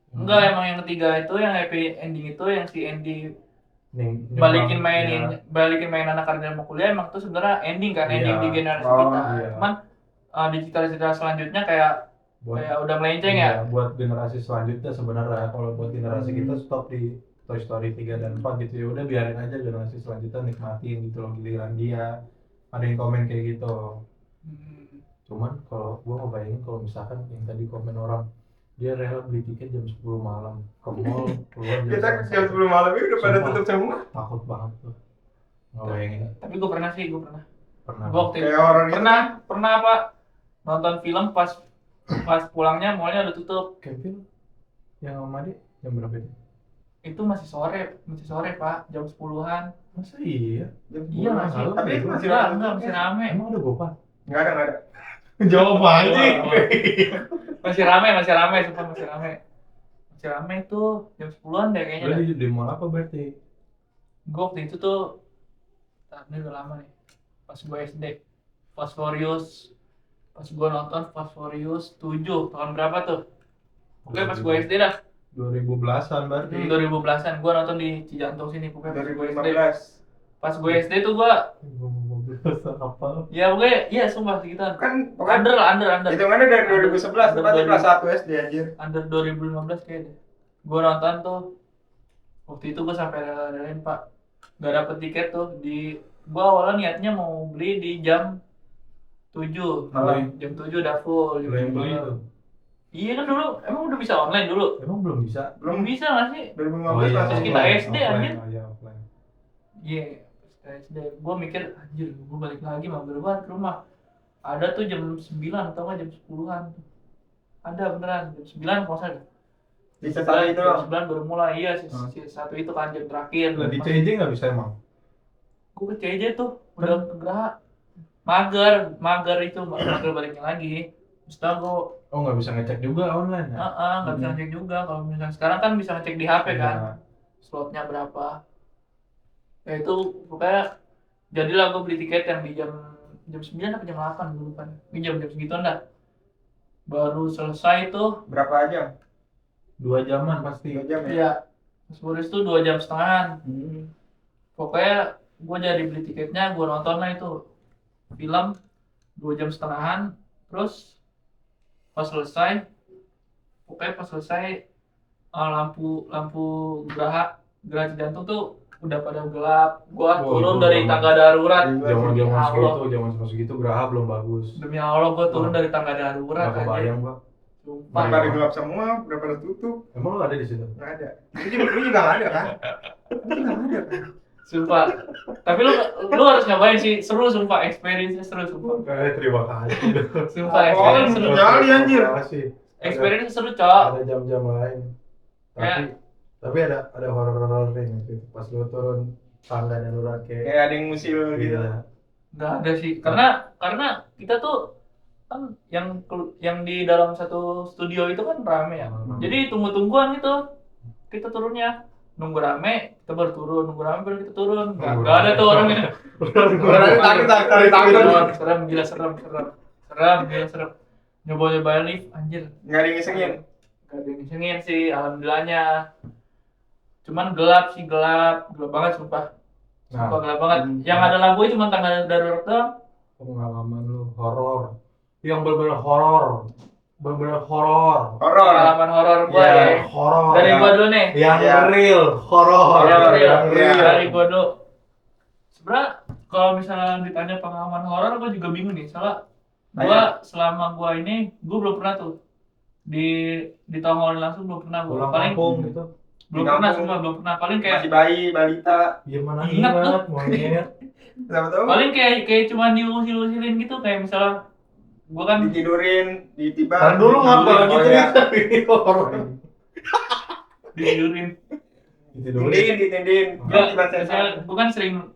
Enggak, emang yang ketiga itu yang happy ending itu yang si Andy balikin
ya.
main anak karena mau kuliah emang tuh sebenarnya ending kan, ending
Iya.
di generasi
Oh,
kita.
iya.
Cuman di cita-cita selanjutnya kayak udah melenceng
iya,
ya.
buat generasi selanjutnya sebenarnya kalau buat generasi kita
Hmm.
stop di Toy Story 3 dan 4 gitu ya udah biarin aja generasi selanjutnya nikmatin gitu loh giliran dia ada yang komen kayak gitu. Cuman kalau gua ngebayangin kalau misalkan yang tadi komen orang dia rela beli tiket jam 10 malam ke mall keluar
Kita
jam
jam 10 malam ini udah pada
Sumpah.
tutup semua.
takut banget tuh ngebayangin
Tapi gue pernah
pernah
Gue waktu itu
Kayak horor gitu.
pernah apa nonton film pas pulangnya mallnya udah tutup.
camping yang sama dia jam berapa itu?
Itu masih sore pak, jam 10-an.
Masa iya?
Iya masih.
malam
Tapi
ya?
itu masih
Enggak, masih rame.
Emang ada Gopar?
Enggak ada.
Jawab aja.
Masih rame, sumpah masih rame. Masih rame itu jam 10-an deh kayaknya.
Udah di mall apa berarti?
Gue waktu itu tuh, ini udah lama nih. Pas gue SD, Fast Furious. Pas gue nonton Fast Furious 7, tahun berapa tuh? Oke, pas gue SD dah.
2010-an berarti.
2010-an, gue nonton di Cijantung sini. Pokoknya pas gue SD.
2015.
Pas gue SD tuh gue,
2015 apa?
ya pokoknya, iya sumpah sekitar.
Kan pokoknya
Under.
hitungannya dari 2011 tepatnya kelas 1 SD anjir.
Under 2015 kayaknya. Gue nonton tuh, waktu itu gue sampai rela-relain pak. Gak dapet tiket tuh di, gue awalnya niatnya mau beli di jam 7
Malam.
jam 7 udah full.
Lo yang beli tuh?
Iya kan dulu, emang udah bisa online dulu?
Emang belum bisa?
Belum bisa gak sih?
2015
Pas
masih
kita
offline,
SD,
offline.
anjir.
Oh iya offline.
Iya, pas kita SD. Gue mikir, anjir gue balik lagi mager banget ke rumah. Ada tuh jam 9 atau nggak jam 10-an. Ada beneran, jam 9 kalau salah.
di satu itu loh.
Jam 9 baru mulai, iya si satu itu kan jam terakhir.
Lah di CJ nggak bisa emang?
Gue ke CJ tuh, udah ke Geraha. Mager itu, mager baliknya lagi. Setelah gue,
Oh nggak bisa ngecek juga online ya?
nggak bisa ngecek juga. Kalau misalnya sekarang kan bisa ngecek di HP kan,
Iya.
slotnya berapa. Ya itu pokoknya, jadilah gue beli tiket yang di jam 9 atau jam 8 dulu kan. Ini jam segituan dah. Baru selesai tuh,
Berapa jam?
2 jaman pasti.
3 jam ya?
ya, Mas Boris tuh 2 jam setengahan.
Hmm.
Pokoknya gue jadi beli tiketnya, gue nonton lah itu film 2 jam setengahan. Terus pas selesai lampu Geraha Cijantung tuh udah pada gelap. Gua
Oh,
turun
itu
dari
zaman-
tangga darurat.
Zaman segitu Geraha belum bagus.
Demi Allah gua turun
Oh.
dari tangga darurat.
Nggak kebayang gua.
Sumpah.
Pada gelap semua, udah pada tutup.
Emang lu ada di situ?
Nggak ada. Lu juga nggak ada kan? Lu juga nggak ada kan?
Sumpah. Tapi lu harus nyobain sih, seru sumpah, experience-nya seru sumpah.
Terima kasih.
Sumpah
Oh,
experience seru.
nyali, anjir.
Terima kasih.
Experience seru, Cok.
Ada jam-jam lain. Tapi ada horor-horornya gitu. Pas lu turun tangga darurat kayak
Kayak ada yang musil gitu.
gila.
Enggak ada sih. Karena kita tuh kan yang di dalam satu studio itu kan rame ya. Jadi tunggu-tungguan gitu. Kita turunnya nunggu rame, kita baru turun, nunggu rame baru kita turun. Enggak ada tuh orangnya.
Orang takut.
Serem, gila serem. Nyoba lift, anjir.
Nggak ada yang ngisengin.
Gak ada yang ngisengin sih, alhamdulillahnya. Cuman gelap banget sumpah. Sumpah gelap banget. Yang ada lampu itu cuma tangga darurat doang.
Pengalaman lu horor. Yang bener-bener horor.
Horor.
Pengalaman horor gua ya.
Horor.
Dari gua dulu nih.
Yang
Ya.
real horor.
Yang real.
real.
Dari gua dulu. Sebenarnya kalau misalnya ditanya pengalaman horor, gua juga bingung nih. Soalnya gua selama gua ini, gua belum pernah tuh ditongolin langsung, belum pernah gua.
Pulang
Paling
kampung gitu.
belum
Di
pernah
kampung.
semua, belum pernah. Paling kayak
Masih bayi, balita.
Ya mana
Ingat tuh.
ingat monyet.
Siapa tahu?
paling kayak cuma diusil-usilin gitu, kayak misalnya gua kan
Ditidurin, ditiba.
Ntar dulu ngapa lagi
Oh,
cerita
iya.
ini horor.
ditidurin.
Ditindin.
Enggak,
Tiba
misalnya gua kan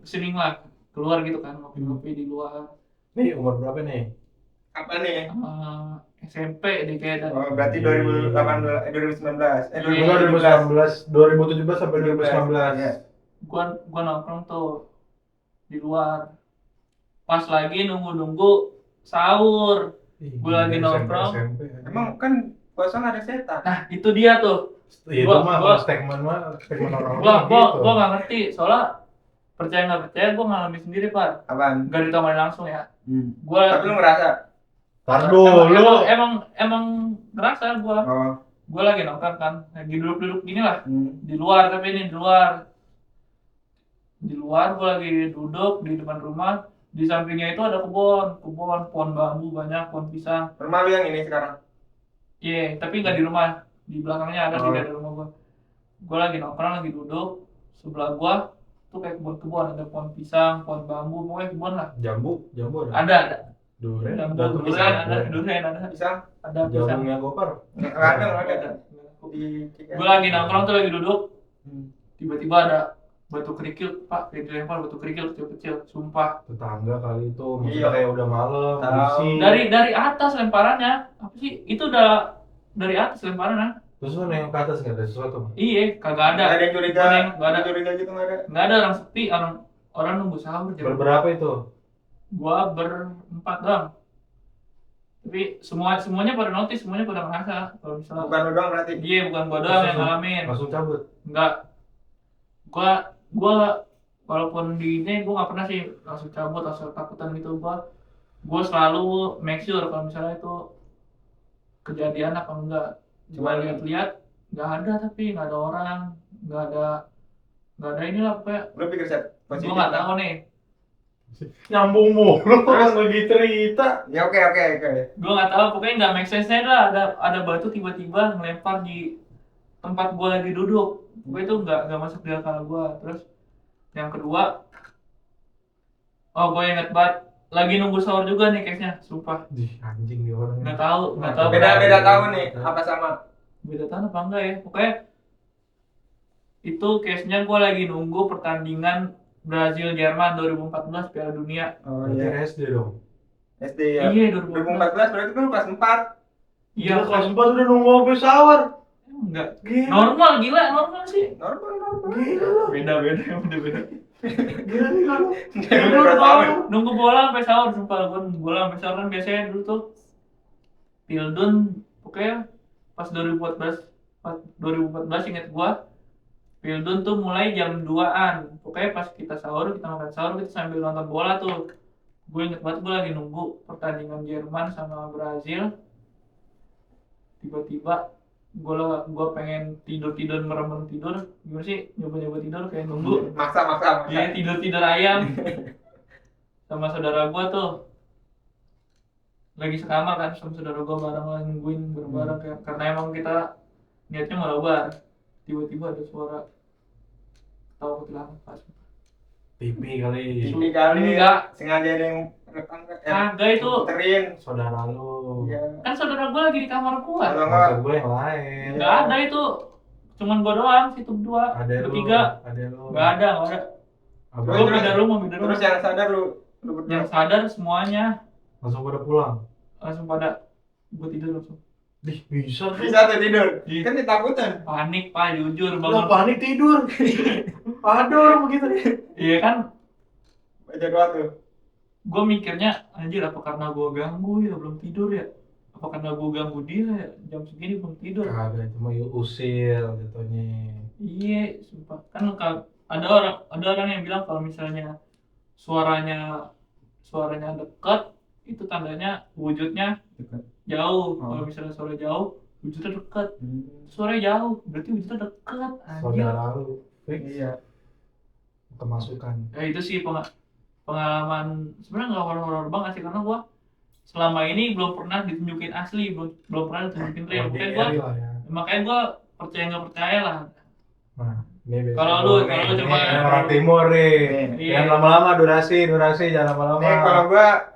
sering lah keluar gitu kan, ngopi-ngopi di luar.
Nih umur berapa nih?
Apa nih?
SMP deh kayaknya.
Oh, berarti 2019.
2017 sampai 2019.
Iya.
Gua nongkrong tuh di luar. Pas lagi nunggu sahur. Gua lagi nongkrong.
Emang kan kosong ada setan.
Nah, itu dia tuh.
Itu mah kalau statement orang-orang gitu.
Gua nggak ngerti, soalnya percaya nggak percaya gua ngalamin sendiri Pak.
Apaan?
Gak ditomain langsung ya.
Tapi lu ngerasa?
Tar dulu.
Emang ngerasa gua.
Oh.
Gua lagi nongkrong kan, lagi duduk gini lah. Di luar, tapi ini di luar. Di luar gua lagi duduk di depan rumah. Di sampingnya itu ada pohon bambu banyak, pohon pisang.
Rumah lu yang ini sekarang?
Iya, tapi nggak di rumah. Di belakangnya ada di daerah rumah gua. Gua lagi nongkrong, lagi duduk. Sebelah gua tuh kayak kebun, ada pohon pisang, pohon bambu, pokoknya kebun lah.
Jambu ada.
Ada.
Durian
Durian ada.
Pisang?
Ada pisang.
Jambungnya gopar.
Nggak ada.
Gua lagi nongkrong tuh lagi duduk. Tiba-tiba ada batu kerikil, Pak, kayak dilempar batu kerikil kecil-kecil, sumpah.
Tetangga kali itu, maksudnya kayak udah malam, berisik.
Dari atas lemparannya, apa sih? Itu udah dari atas lemparannya.
Terus lu nengok ke atas nggak ada sesuatu?
Iya, kagak ada.
Nggak ada yang curiga,
nggak ada
curiga gitu nggak ada.
Nggak ada, orang sepi, orang nunggu sahur.
Berberapa itu?
Gua berempat doang. Tapi semuanya pada notice, semuanya pada ngerasa kalau misalnya.
Bukan lu doang berarti?
Iya, bukan gua doang yang ngalamin.
Langsung cabut?
Enggak. Gua walaupun di ini gua nggak pernah sih langsung cabut, langsung takutan gitu. Gua selalu make sure kalau misalnya itu kejadian apa enggak. Cuma lihat-lihat nggak ada, tapi nggak ada orang, nggak ada inilah pokoknya.
Lu pikir set?
Gua nggak tahu nih.
Nyambung mulu orang lagi cerita.
Ya oke.
Gua nggak tahu, pokoknya nggak make sense-nya lah. Ada batu tiba-tiba ngelempar di tempat gua lagi duduk. Gua itu nggak masuk di akal gua. Terus yang kedua, gua inget banget lagi nunggu sahur juga nih case-nya, sumpah.
Anjing nih orang.
Nggak tahu.
Beda tahun nih, apa sama?
Beda tahun apa enggak ya? Pokoknya itu case-nya gua lagi nunggu pertandingan Brazil Jerman 2014 Piala Dunia.
Oh
iya. SD dong.
SD ya.
Iya,
2014 berarti kan lu kelas 4.
Iya,
kelas 4 udah nunggu sampai sahur.
Enggak.
Gila.
Normal sih.
Normal.
Gila.
Beda.
Gila.
Nunggu bola sampai sahur, sumpah. Gua nunggu bola sampai sahur kan biasanya dulu tuh Pildun, pokoknya pas 2014 inget gua. Pildun tuh mulai jam 2-an. Pokoknya pas kita makan sahur, kita sambil nonton bola tuh. Gue inget banget, gue lagi nunggu pertandingan Jerman sama Brazil. Tiba-tiba gue pengen tidur merem tidur. Gimana sih nyoba tidur kayak nunggu.
Maksa.
Iya, tidur ayam. Sama saudara gue tuh lagi sekamar kan sama saudara gue bareng nungguin bareng kayak, karena emang kita niatnya mau nobar. Tiba-tiba ada suara tahu kuntilanak pas.
TV kali.
Enggak.
Sengaja ada yang rekam kan?
Kagak itu.
Terin.
Saudara lu.
Iya.
Kan saudara gue lagi di kamar gue.
Maksud gue yang lain.
Enggak ada itu. Cuman gue doang, situ berdua. Bertiga.
Ada lu.
Enggak ada. Gue beda rumah.
Terus yang sadar lu
yang sadar semuanya
langsung pada pulang.
langsung pada gue tidur langsung.
Bisa
tuh tidur. Kan ditakutan.
Panik Pak, jujur
bangun.
bangun.
Panik tidur. Ada orang begitu.
Iya kan.
Baca doa tuh.
Gue mikirnya anjir apa karena gue ganggu ya belum tidur ya. Apa karena gue ganggu dia ya jam segini belum tidur.
Kagak, cuma usil jatuhnya.
Iya, sumpah. Kan ada orang yang bilang kalau misalnya suaranya dekat itu tandanya wujudnya
Dekat.
jauh. Kalau misalnya suara jauh, wujudnya dekat. Suaranya jauh, berarti wujudnya dekat.
Saudara lu.
Iya.
Kemasukan.
Ya itu sih pengalaman sebenarnya nggak horor-horor banget sih karena gua selama ini belum pernah ditunjukin asli, belum pernah ditunjukin real. Makanya gua percaya nggak percaya lah.
Nah, ini
kalau lu coba
orang timur nih. Yang lama-lama durasi jangan lama-lama.
Nih kalau gua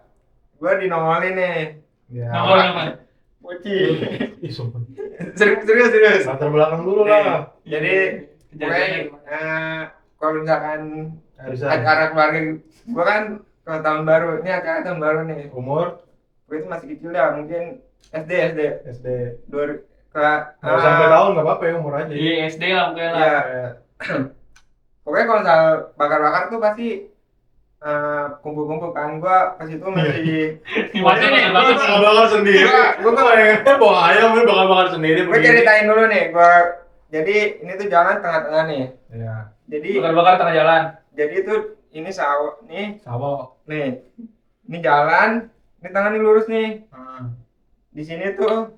dinongolin nih.
Ya.
Nongolin apa?
Poci.
Ih, sumpah.
Serius.
Latar belakang dulu lah.
Jadi kalau misalkan acara keluarga gua kan kalau tahun baru, ini acara tahun baru nih.
Umur?
Gua itu masih kecil dah, mungkin SD.
Nggak sampai tahun nggak apa-apa ya umur aja.
Iya SD lah pokoknya lah.
Iya. Pokoknya kalau misal bakar-bakar tuh pasti kumpul-kumpul kan. Gua pas itu masih
bakar sendiri. Gua pengen bawa ayam bakar sendiri.
Gua ceritain dulu nih, gua Jadi ini tuh jalan tengah-tengah nih.
Iya.
Jadi
Bakar-bakar tengah jalan.
jadi itu ini sawah nih.
Sawah.
Nih. Ini jalan, ini tangan nih lurus nih. Di sini tuh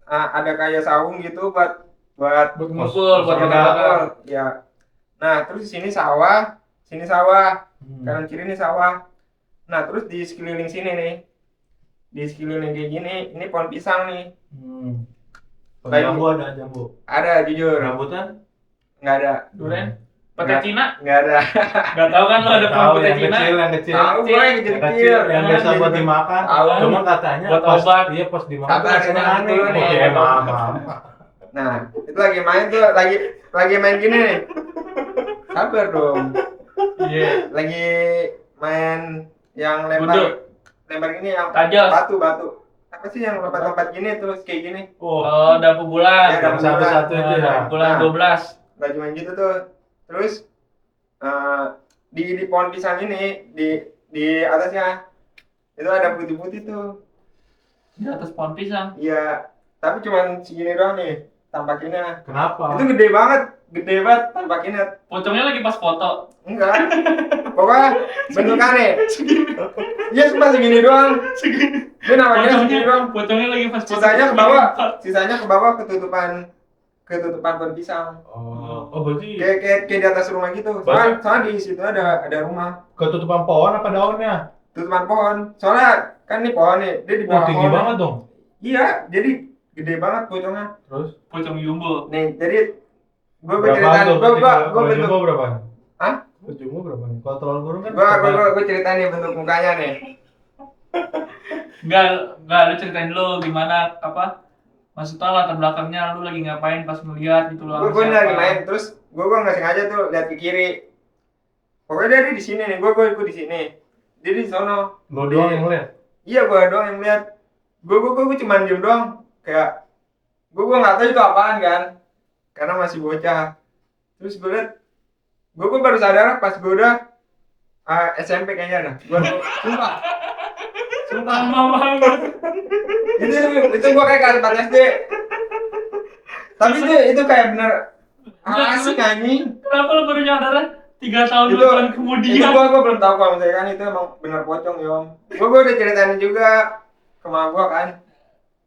ada kayak saung gitu buat
Buat ngumpul, buat
Pos-
bakar-bakar.
ya. Nah, terus di sini sawah, kanan kiri ini sawah. Nah, terus di sekeliling sini nih. Di sekeliling kayak gini, ini pohon pisang nih.
Kalau jambu ada jambu.
Ada jujur,
Rambutan?
nggak ada.
Durian. Pakai Cina?
Nggak ada.
Gak tau kan lo ada
Tahu
pohon pakai
yang
Cina?
kecil, yang kecil.
Tahu gue yang
Yang
kecil-kecil.
kecil, yang biasa
Gitu.
buat dimakan.
Tahu.
Cuma katanya
Buat
pas
obat.
Iya, pas dimakan
Sabar,
tuh rasanya
sabar
aneh.
dulu nih.
Oke, maaf.
Nah, itu lagi main tuh, lagi main gini nih. Sabar dong.
Iya.
Lagi main yang
Gundul.
lempar gini yang
Tajos.
batu. Apa sih yang lompat-lompat gini terus kayak gini?
Oh,
Oh, dapu bulan.
Ya, dapu
yang satu-satu itu ya.
Bulan
Nah.
12.
Lagi main gitu tuh. Terus di pohon pisang ini di atasnya itu ada putih-putih tuh.
Di atas pohon pisang.
Iya, tapi cuman segini doang nih tampakinnya.
Kenapa?
Itu gede banget tampakinnya.
Pocongnya lagi pas foto.
Enggak. Pokoknya bentukannya. Iya, cuma segini doang. Dia namanya segini doang.
Pocongnya lagi pas foto.
Sisanya ke bawah ketutupan pohon pisang.
Oh, berarti
Kayak di atas rumah gitu. Soalnya di situ ada rumah.
ketutupan pohon apa daunnya?
Tutupan pohon. Soalnya kan ini pohon nih, dia di
Wah,
bawah
tinggi
pohon.
banget dong.
Iya, jadi gede banget pocongnya.
Terus
Pocong jumbo.
Nih, jadi gue
berapa
ceritain,
tuh? Kalau
bentuk,
jumbo berapa?
Hah?
Kalau jumbo berapa? Kalau terlalu burung kan?
gue ceritain nih bentuk mukanya nih.
Enggak, lu ceritain dulu gimana apa? Maksudnya latar belakangnya lu lagi ngapain pas ngeliat gitu loh.
Gue lagi main, terus gue nggak sengaja tuh lihat ke kiri. Pokoknya dia di sini nih, gue di sini. Dia di sono.
Lo doang yang ngeliat?
Iya, gue doang yang lihat. Gue cuma diem doang, kayak gue nggak tahu itu apaan kan, karena masih bocah. Terus gue lihat, gue baru sadar pas gue udah SMP kayaknya dah. Gue sumpah.
Lama banget.
itu gue kayak kelas 4 SD. Tapi itu kayak bener asik anjing.
Kenapa lu baru nyadar 3 tahun
Itu-
kemudian?
Itu gue belum tahu kalau misalnya kan itu emang bener pocong yom. Gue udah ceritain juga ke mama gue kan.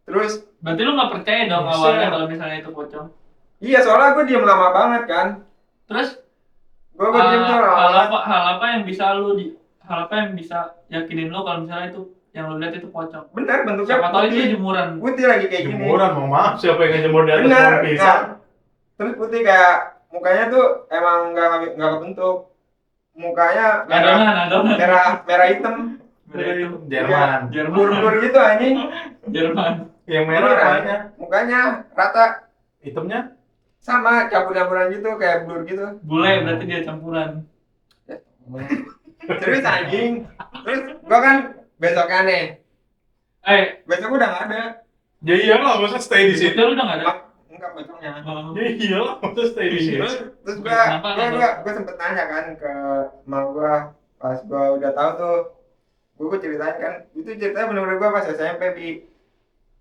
Terus
Berarti lu nggak percaya dong
Bisa.
awalnya kalau misalnya itu pocong.
iya, soalnya gue diem lama banget kan.
Terus
Gue diem tuh lama.
hal apa yang bisa yakinin lu kalau misalnya itu yang lu lihat itu pocong?
Bener bentuknya
Siapa tahu itu
putih.
jemuran.
Putih lagi kayak gini.
Jemuran, mau maaf siapa yang ngejemur di atas
Bener.
pohon pisang?
Nah, terus putih kayak mukanya tuh emang nggak kebentuk. Mukanya
Adonan.
merah hitam.
Jerman.
Blur gitu anjing.
Jerman.
Yang merah
Blur,
apanya?
anjing. Mukanya rata
Hitamnya?
sama campur-campuran gitu kayak blur gitu.
Bule berarti dia campuran.
Terus anjing. Terus gua kan besoknya nih. Besok udah nggak ada.
Ya iyalah, masa stay di situ?
Itu lu udah nggak ada.
Enggak besoknya.
Ya iyalah, masa stay di situ?
Terus
Kenapa?
gua sempet nanya kan ke emak gua pas gua udah tahu tuh. Gua ceritain kan, itu ceritanya bener-bener gua pas SMP Bi.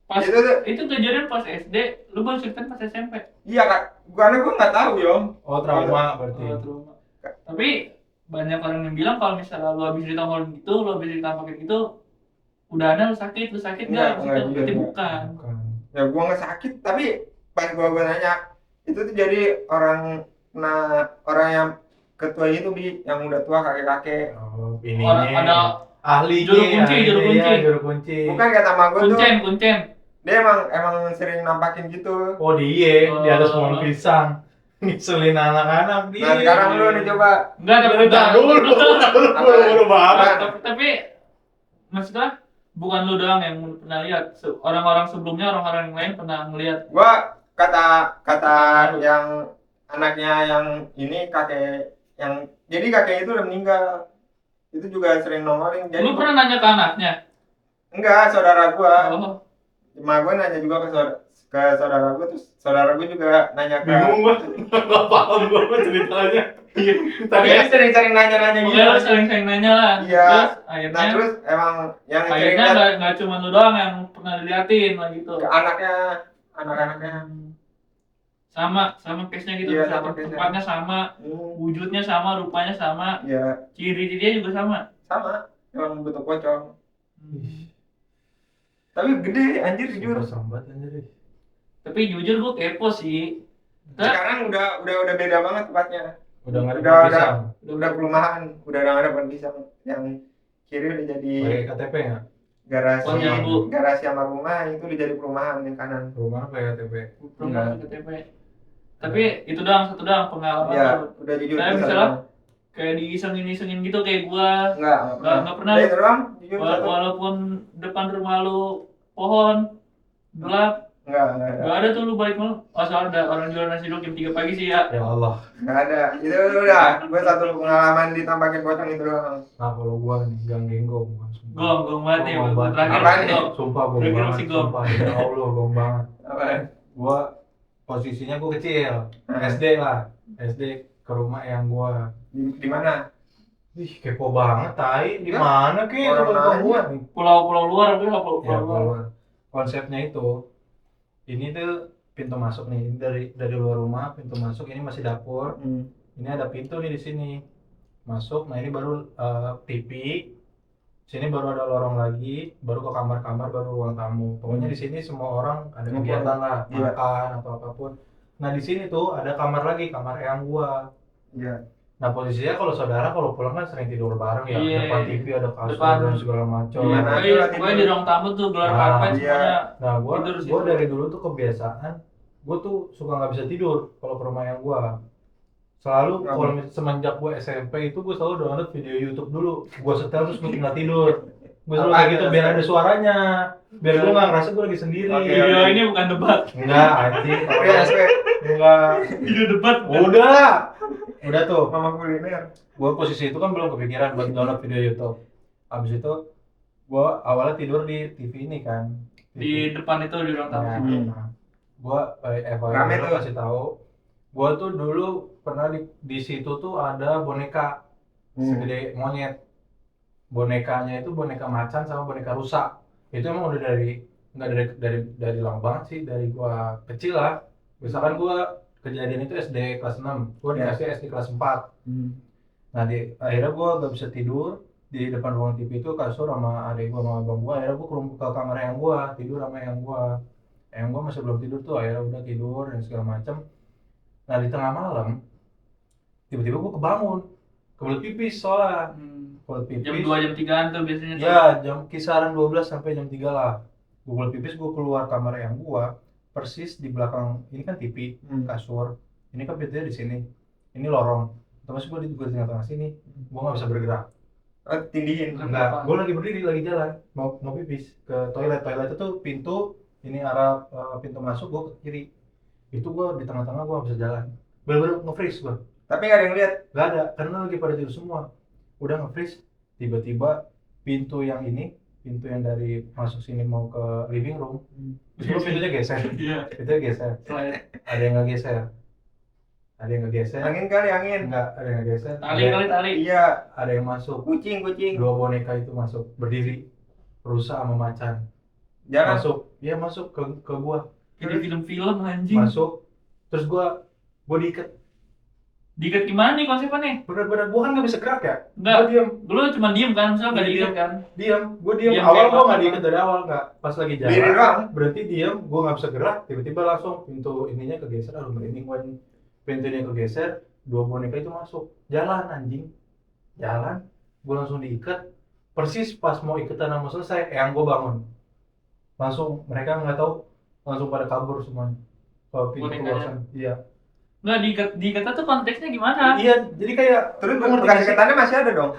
Pas
Itu tuh,
itu kejadian pas SD, lu baru ceritain pas SMP.
iya Kak. Gua nggak tahu, Yom.
Oh, trauma berarti.
Oh, trauma. Tapi banyak orang yang bilang kalau misalnya lu habis ditongolin gitu, lu habis ditampakin gitu, udah ada lu sakit
Enggak,
nggak?
enggak,
Berarti
enggak.
bukan.
Bukan.
Ya gua nggak sakit, tapi pas gua nanya, itu tuh jadi orang yang ketua itu Bi, yang udah tua kakek-kakek.
Oh, ini
Orang ada
ahli
juru kunci.
juru kunci.
Bukan kata emak gua tuh,
kuncen.
dia emang sering nampakin gitu.
Oh, dia di atas
Oh.
pohon pisang. Ngeselin anak-anak dia.
Nah sekarang lu nih coba.
Enggak, tapi
Bentar dulu. Buru-buru banget.
Tapi maksudnya bukan lu doang yang pernah lihat. Orang-orang sebelumnya, orang-orang yang lain pernah ngelihat.
Gua kata yang anaknya yang ini jadi kakek itu udah meninggal. Itu juga sering nongolin. Jadi
Lu pernah nanya ke anaknya?
enggak, saudara gua.
Oh,
Emak gua nanya juga ke saudara gua, terus saudara gua juga nanya ke.
Bingung gua. Enggak paham gua ceritanya.
Tapi dia sering nanya-nanya gitu.
Pokoknya lu sering nanya lah.
Iya.
Terus
Nah
akhirnya
terus emang yang sering
akhirnya
lihat
nggak cuma lu doang yang pernah diliatin lah gitu.
ke anak-anaknya.
sama case-nya gitu.
Iya, sama case-nya.
Tempatnya sama, wujudnya sama, rupanya sama,
Ya
ciri-cirinya juga sama.
sama, emang bentuk pocong. Tapi gede anjir jujur.
Serem banget anjir.
Tapi jujur gue kepo sih.
Sekarang udah beda banget tempatnya.
Udah nggak ada
Udah
pisang.
udah perumahan, udah nggak ada pohon pisang. Yang kiri udah jadi
Pakai KTP nggak?
garasi,
Oh, nyambu.
garasi sama rumah itu udah jadi perumahan yang kanan.
Rumah pakai KTP.
Perumahan KTP. Tapi itu doang, satu doang pengalaman.
Iya,
lu.
udah jujur.
Nah,
itu
misalnya
satu.
kayak diisengin gitu kayak gua.
Nggak
pernah.
Udah itu doang, jujur satu.
Walaupun depan rumah lu pohon gelap,
Nggak ada.
gak ada tuh lu balik malam. Asal ada orang jual nasi uduk jam 3 pagi sih ya.
Ya Allah.
Nggak ada. Itu udah. Gue satu pengalaman ditampakin pocong itu doang.
Nah kalau gua nih gang genggong.
Gong banget nih.
Gong banget.
Terakhir
Apaan
masih
nih?
gong.
Sumpah gong
Terakhir
banget.
masih gong.
Sumpah ya Allah gong banget.
Apaan?
Gua posisinya gua kecil. SD lah. SD ke rumah yang gua.
Di mana?
Ih kepo banget tai. Di
Ya,
mana ki?
orang
Coba
nanya.
gua nih.
Pulau luar, pulau
Ya,
luar.
keluar. Konsepnya itu ini tuh pintu masuk nih. Ini dari luar rumah pintu masuk, ini masih dapur. Ini ada pintu nih di sini. Masuk, nah ini baru TV. Sini baru ada lorong lagi, baru ke kamar-kamar, baru ruang tamu. Pokoknya di sini semua orang ada kegiatan lah,
Iya.
makan atau apapun. Nah di sini tuh ada kamar lagi, kamar eyang gua.
Iya.
Nah posisinya kalau saudara kalau pulang kan sering tidur bareng ya,
Iya.
depan TV ada kasur
Depan.
dan segala macam.
Iya,
Gimana?
pokoknya di ruang tamu tuh gelar
Nah,
karpet
iya.
semuanya.
Nah gua
Tidur situ.
dari dulu tuh kebiasaan, gua tuh suka nggak bisa tidur kalau ke rumah eyang gua. Selalu
Kenapa?
kalau semenjak gua SMP itu gua selalu download video YouTube dulu, gua setel terus gua tinggal tidur. Gua selalu kayak gitu biar ada suaranya, biar gua nggak ngerasa gua lagi sendiri.
Oke,
Video ini bukan debat.
Enggak anjing,
Oke, SP.
enggak.
Video debat.
Udah tuh.
Mama kuliner.
Gua posisi itu kan belum kepikiran buat download video YouTube. Habis itu gua awalnya tidur di TV ini kan.
Di depan itu di ruang tamu.
Nah, gua Eva
Rame
dulu
tuh.
kasih tahu. Gua tuh dulu pernah di situ tuh ada boneka segede monyet. Bonekanya itu boneka macan sama boneka rusa. Itu emang udah nggak dari lama banget sih, dari gua kecil lah. Misalkan gua kejadian itu SD kelas 6, gua dikasih SD kelas 4. Nah akhirnya gua gak bisa tidur di depan ruang TV itu, kasur sama adik gua sama abang gua. Akhirnya gua ke kamar yang gua tidur sama yang gua masih belum tidur tuh, akhirnya udah tidur dan segala macam. Nah di tengah malam tiba-tiba gua kebelet pipis soalnya. Kebelet pipis
Jam 2 jam 3-an tuh biasanya.
ya jam kisaran 12 sampai jam 3 lah. Gua kebelet pipis, gua keluar kamar yang gua, persis di belakang ini kan TV, kasur, ini kan pintunya di sini, ini lorong, otomatis gua di tengah-tengah sini, gua nggak bisa bergerak.
Oh, tindihin.
Enggak, gua lagi berdiri, lagi jalan mau pipis ke toilet itu pintu ini arah pintu masuk, gua ke kiri, itu gua di tengah-tengah, gua nggak bisa jalan, bener-bener nge-freeze gua.
Tapi nggak ada yang lihat.
Nggak ada, karena lagi pada tidur semua. Udah nge-freeze, tiba-tiba pintu yang dari masuk sini mau ke living room, itu pintunya geser.
Iya.
Pintunya geser. Ada yang nggak geser.
Angin kali, angin.
Enggak, ada yang nggak geser.
Tali.
Iya,
Ada yang masuk.
kucing.
Dua boneka itu masuk, berdiri. Rusa sama macan.
Jangan.
Masuk ke gua.
Kayak di film-film anjing.
Masuk. Terus gua diikat.
Diikat gimana nih konsepnya nih?
Bener-bener gua kan nggak bisa gerak ya.
Enggak.
Gua diam.
Dulu cuma diem kan, misalnya nggak
Iya,
diikat kan.
Gua diam.
Diam
Awal
kayak
gua nggak
apa?
diikat dari awal, nggak. Pas lagi
Diri
jalan,
doang.
berhenti diam, gua nggak bisa gerak. Tiba-tiba langsung pintu ininya kegeser. Aduh merinding gua nih. Pintunya kegeser, dua boneka itu masuk. Jalan anjing. Jalan. Gua langsung diikat. Persis pas mau iketan mau selesai, yang gua bangun. Langsung mereka nggak tahu, langsung pada kabur semuanya. Ke pintu
Bonekanya?
keluar sana. Iya.
Nggak diikat tuh konteksnya gimana?
Iya, jadi kayak
Terus
lu ngerti
bekas
nggak sih?
iketannya masih ada dong.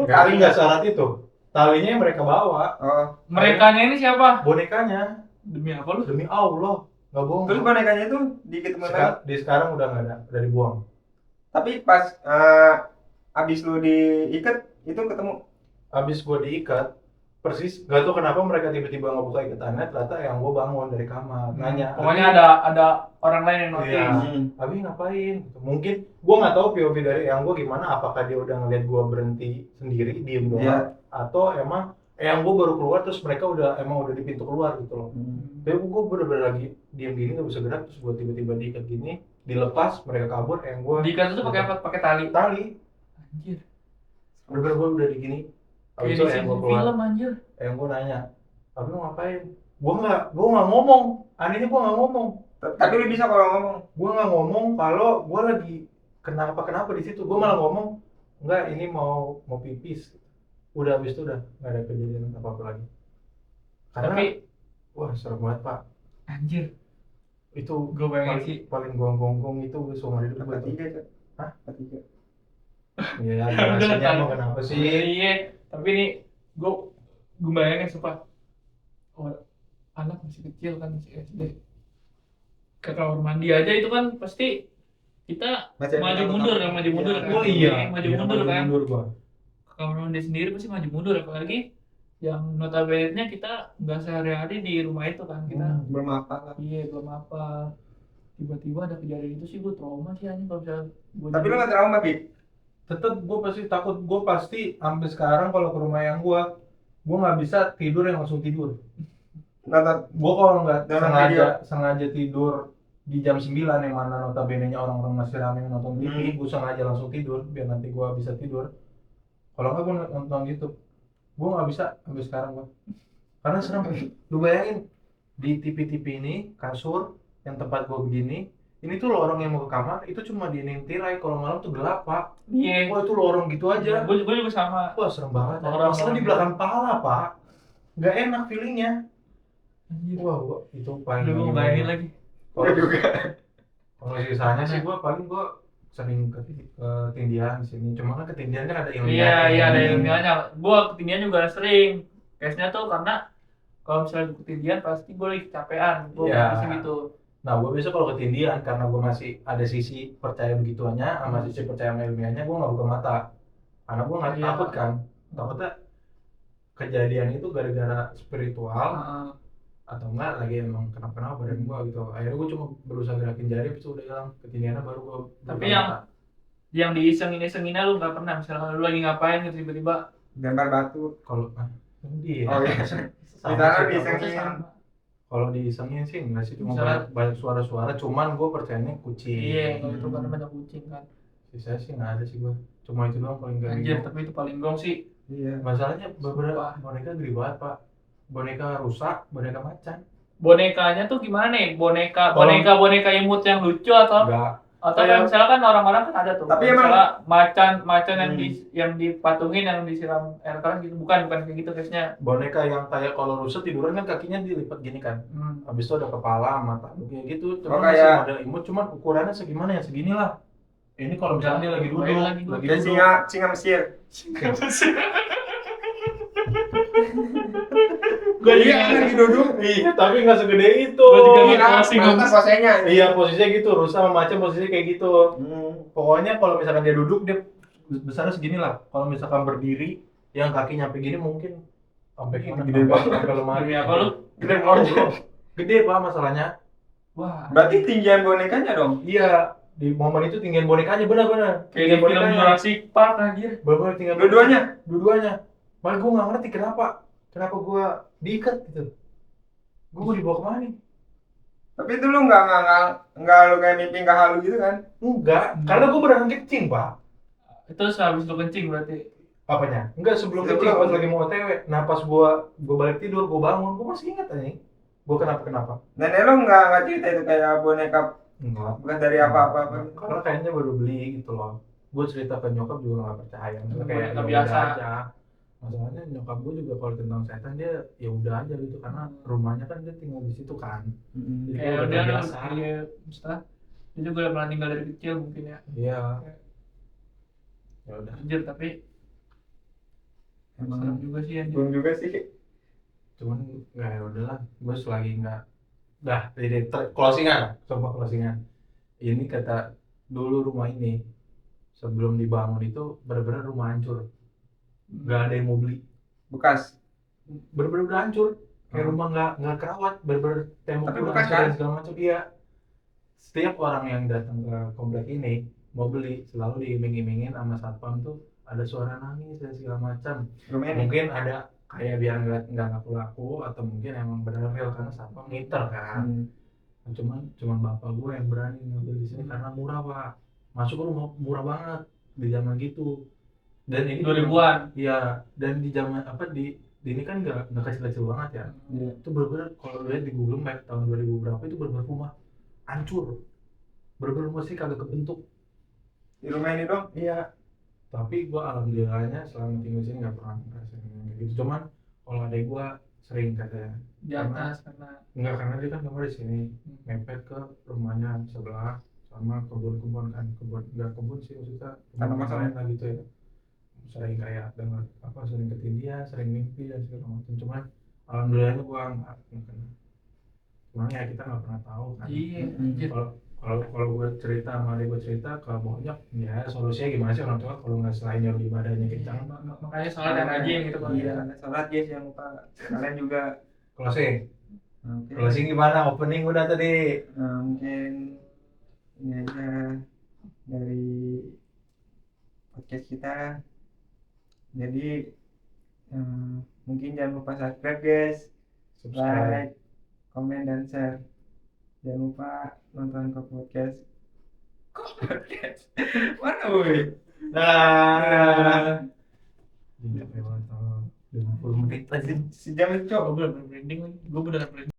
Tali nggak syarat itu. Talinya yang mereka bawa,
Oh.
Merekanya ini siapa?
bonekanya.
Demi apa lu?
Demi Allah, nggak bohong.
Terus bonekanya itu diikat mana?
Sekarang udah nggak ada, udah dibuang.
Tapi pas abis lu diikat itu ketemu.
Abis gua diikat, persis nggak tahu kenapa mereka tiba-tiba ngebuka ikatannya, ternyata yang gua bangun dari kamar, nanya.
Pokoknya ada orang lain yang notice.
Iya. Abi ngapain? Mungkin gua nggak tahu POV dari yang gua gimana, apakah dia udah ngeliat gua berhenti sendiri, diem doang,
Iya.
atau emang yang gue baru keluar terus mereka emang udah di pintu keluar gitu loh. Tapi gue bener-bener lagi diam gini nggak bisa gerak, terus gue tiba-tiba diikat gini, dilepas, mereka kabur, yang gue
Diikat itu pakai apa? Pakai tali. Anjir.
Bener-bener gue udah di gini.
Kayak
Habis
di
itu yang gue
film
keluar,
anjir.
yang gue nanya, "Abi lu ngapain?" Gue nggak ngomong. Anehnya gue nggak ngomong.
Tapi lu bisa kalau ngomong.
Gue nggak ngomong kalau gue lagi kenapa di situ. Gue malah ngomong, "Enggak, ini mau pipis." Udah habis itu udah nggak ada kejadian apa-apa lagi. Karena
Tapi
wah serem banget pak.
anjir,
Itu
gue bayangin sih.
paling gonggong itu seumur hidup gue.
Tempat tiga tuh.
Hah?
Tempat tiga.
Iya, durasinya mau kenapa sih?
Iya, tapi nih gue bayangin sumpah. Oh, anak masih kecil kan, masih SD. Ke kamar mandi aja itu kan pasti kita
Masih ada
maju
kamar
mundur
mandi.
kan, maju mundur kan.
Oh iya,
Maju mundur kan.
mundur gua.
Ke kamar mandi sendiri pasti maju mundur, apalagi yang notabene-nya kita nggak sehari-hari di rumah itu kan, kita
Belum apa lah.
iya belum apa. Tiba-tiba ada kejadian itu sih gue trauma sih anjing kalau misalnya gue.
Tapi lu nggak trauma, Bi?
Tetep gue pasti takut, gue pasti sampai sekarang kalau ke rumah yang gue nggak bisa tidur yang langsung tidur.
Nonton.
Gue kalau nggak
Nonton video.
sengaja tidur di jam 9 yang mana notabene-nya orang-orang masih ramai nonton TV, gue sengaja langsung tidur biar nanti gue bisa tidur. Kalau nggak gue nonton YouTube, gue nggak bisa sampai sekarang gue. Karena serem. Lu bayangin di TV ini kasur yang tempat gue begini, ini tuh lorong yang mau ke kamar itu cuma diinin tirai, kalau malam tuh gelap pak.
Iya.
Wah itu lorong gitu aja.
Gue juga sama.
Wah serem banget.
Orang-
Masalah di belakang pala pak, nggak enak feelingnya.
Anjir.
Wah itu paling.
Udah gue bayangin lagi.
Udah juga.
Kalau sisanya sih gue sering ketindihan di sini. Cuma kan ketindihan kan ada ilmiahnya.
Iya ada ilmiahnya. Gue ketindihan juga sering. Case-nya tuh karena kalau misalnya gue ketindihan pasti gue lagi kecapean. Gue
Iya.
pasti gitu.
Nah gue biasa kalau ketindihan karena gue masih ada sisi percaya begituannya sama sisi percaya sama ilmiahnya, gue nggak buka mata. Karena gue nggak
Iya.
takut kan. Takutnya kejadian itu gara-gara spiritual atau enggak lagi emang kenapa-kenapa badan gue gitu. Akhirnya gue cuma berusaha gerakin jari, terus udah hilang ketindihannya, baru gue
Tapi yang diisengin-isenginnya lu nggak pernah. Misalnya lu lagi ngapain gitu tiba-tiba.
Lempar batu.
kalau dia
Oh iya.
Sama
Misalnya
sih,
diisengin.
Sama.
kalau diisengin sih enggak sih, cuma
Misalnya-
banyak suara-suara, cuman gue percayanya kucing.
Iya, kalau itu karena banyak kucing kan.
Sisa sih nggak ada sih gue, cuma itu doang paling gak
Anjir, tapi itu paling gong sih.
Iya.
masalahnya beberapa
Sumpah.
boneka gede banget pak, boneka rusak, boneka macan.
Bonekanya tuh gimana nih?
Kalau-
Boneka imut yang lucu atau
Enggak,
kayak misalnya kan orang-orang kan ada tuh.
Tapi
misalnya macan yang
Hmm.
yang dipatungin, yang disiram air keras gitu. Bukan kayak gitu case-nya.
boneka yang kayak kalau rusak tiduran kan kakinya dilipat gini kan, habis itu ada kepala, mata, kayak gitu. Cuma
Oh,
masih
kayak-
model imut, cuman ukurannya segimana ya, segini lah. Ini kalau misalnya dia lagi duduk,
Lagi
Kayak singa Mesir.
Gue
Iya, lagi duduk.
Iya, tapi nggak segede itu.
Gua juga
Iya,
nggak tahu sih,
mata posenya.
Iya, posisinya gitu, rusa sama macan posisinya kayak gitu. Pokoknya kalau misalkan dia duduk, dia besarnya segini lah. Kalau misalkan berdiri, yang kaki nyampe gini mungkin sampai gini,
Gede banget.
sampai lemari.
Demi apa lu?
Gede banget.
Gede pak masalahnya.
Wah.
Berarti tinggian bonekanya dong.
Iya, di momen itu tinggian bonekanya benar-benar.
Kayak di film Jurassic Park anjir.
Benar-benar tinggian
Dua-duanya.
Dua-duanya. Malah gue nggak ngerti kenapa gue diikat gitu. Gue mau dibawa kemana nih?
Tapi itu lu nggak lu kayak mimpi nggak halu gitu kan?
Enggak, karena gue beneran kencing pak.
Itu sehabis lu kencing berarti.
Apanya? Enggak, sebelum
Sebelum.
kencing pas lagi mau OTW. Nah pas gue balik tidur, gue bangun, gue masih ingat aja. Gue kenapa?
Nenek lu nggak cerita itu kayak boneka
Enggak.
bukan dari apa-apa.
Karena kayaknya baru beli gitu loh. Gue cerita ke nyokap juga nggak percaya. Maksudnya kayak
Boneka
ya
biasa.
udah aja. Masalahnya nyokap gue juga kalau tentang setan dia ya udah aja gitu, karena rumahnya kan dia tinggal di situ kan. Jadi
Kayak
udah
udah lu
biasa.
iya, Mustafa. Dia juga udah pernah tinggal dari kecil mungkin ya.
Iya. Ya udah.
Anjir, tapi serem
Emang
juga sih anjir.
belum juga sih.
Cuman nggak, ya udahlah. Gue selagi nggak. Dah, jadi closingan, coba closingan. Ini kata dulu rumah ini sebelum dibangun itu benar-benar rumah hancur. Nggak ada yang mau beli.
Bekas.
Bener-bener udah hancur, kayak rumah nggak kerawat, bener-bener tembok
Tapi
udah
bekas
hancur
kan?
dan segala macam. Iya, setiap orang yang datang ke komplek ini mau beli selalu diiming-imingin sama satpam tuh ada suara nangis dan segala macam.
Rumah ini.
Mungkin ada kayak biar nggak laku-laku atau mungkin emang benar real karena satpam ngiter kan. Cuman bapak gue yang berani ngambil di sini karena murah pak, masuk rumah murah banget di zaman gitu. Dan ini
2000-an.
iya, dan di zaman apa di ini kan nggak kecil-kecil banget ya.
Iya.
Itu bener-bener kalau lihat di Google Map tahun 2000 berapa itu bener-bener rumah hancur, bener-bener rumah sih kagak kebentuk.
Di rumah ini dong.
Iya, tapi gua alhamdulillahnya selama tinggal di sini nggak pernah ngerasain kayak gitu. Cuman kalau adek gua sering katanya
Di atas karena
nggak, karena dia kan kamar di sini mepet ke rumahnya sebelah sama kebun kan, nggak kebun sih maksudnya
Tanam
kebun
masam.
lain lah gitu ya. Sering kayak dengar apa, sering ketindihan, sering mimpi dan segala macam. Cuman alhamdulillahnya gua nggak kena. Cuman ya kita nggak pernah tahu kan.
iya anjir.
Kalau gue cerita sama adik gue cerita ke bonyok, ya solusinya gimana sih orang tua kalau nggak selain yang ibadahnya kencang.
Makanya sholat yang rajin gitu kan.
Iya, sholat guys, jangan lupa. Kalian juga.
Closing,
Oke.
closing gimana? Opening udah tadi.
Mungkin ini aja dari podcast kita. Jadi mungkin jangan lupa subscribe guys, like, komen dan share. Jangan lupa nonton ke podcast. Mana woi?
Nah, ini lewat 50 menit aja.
Sejam itu cok.
Gue bener-bener merinding lagi. Gue beneran merinding.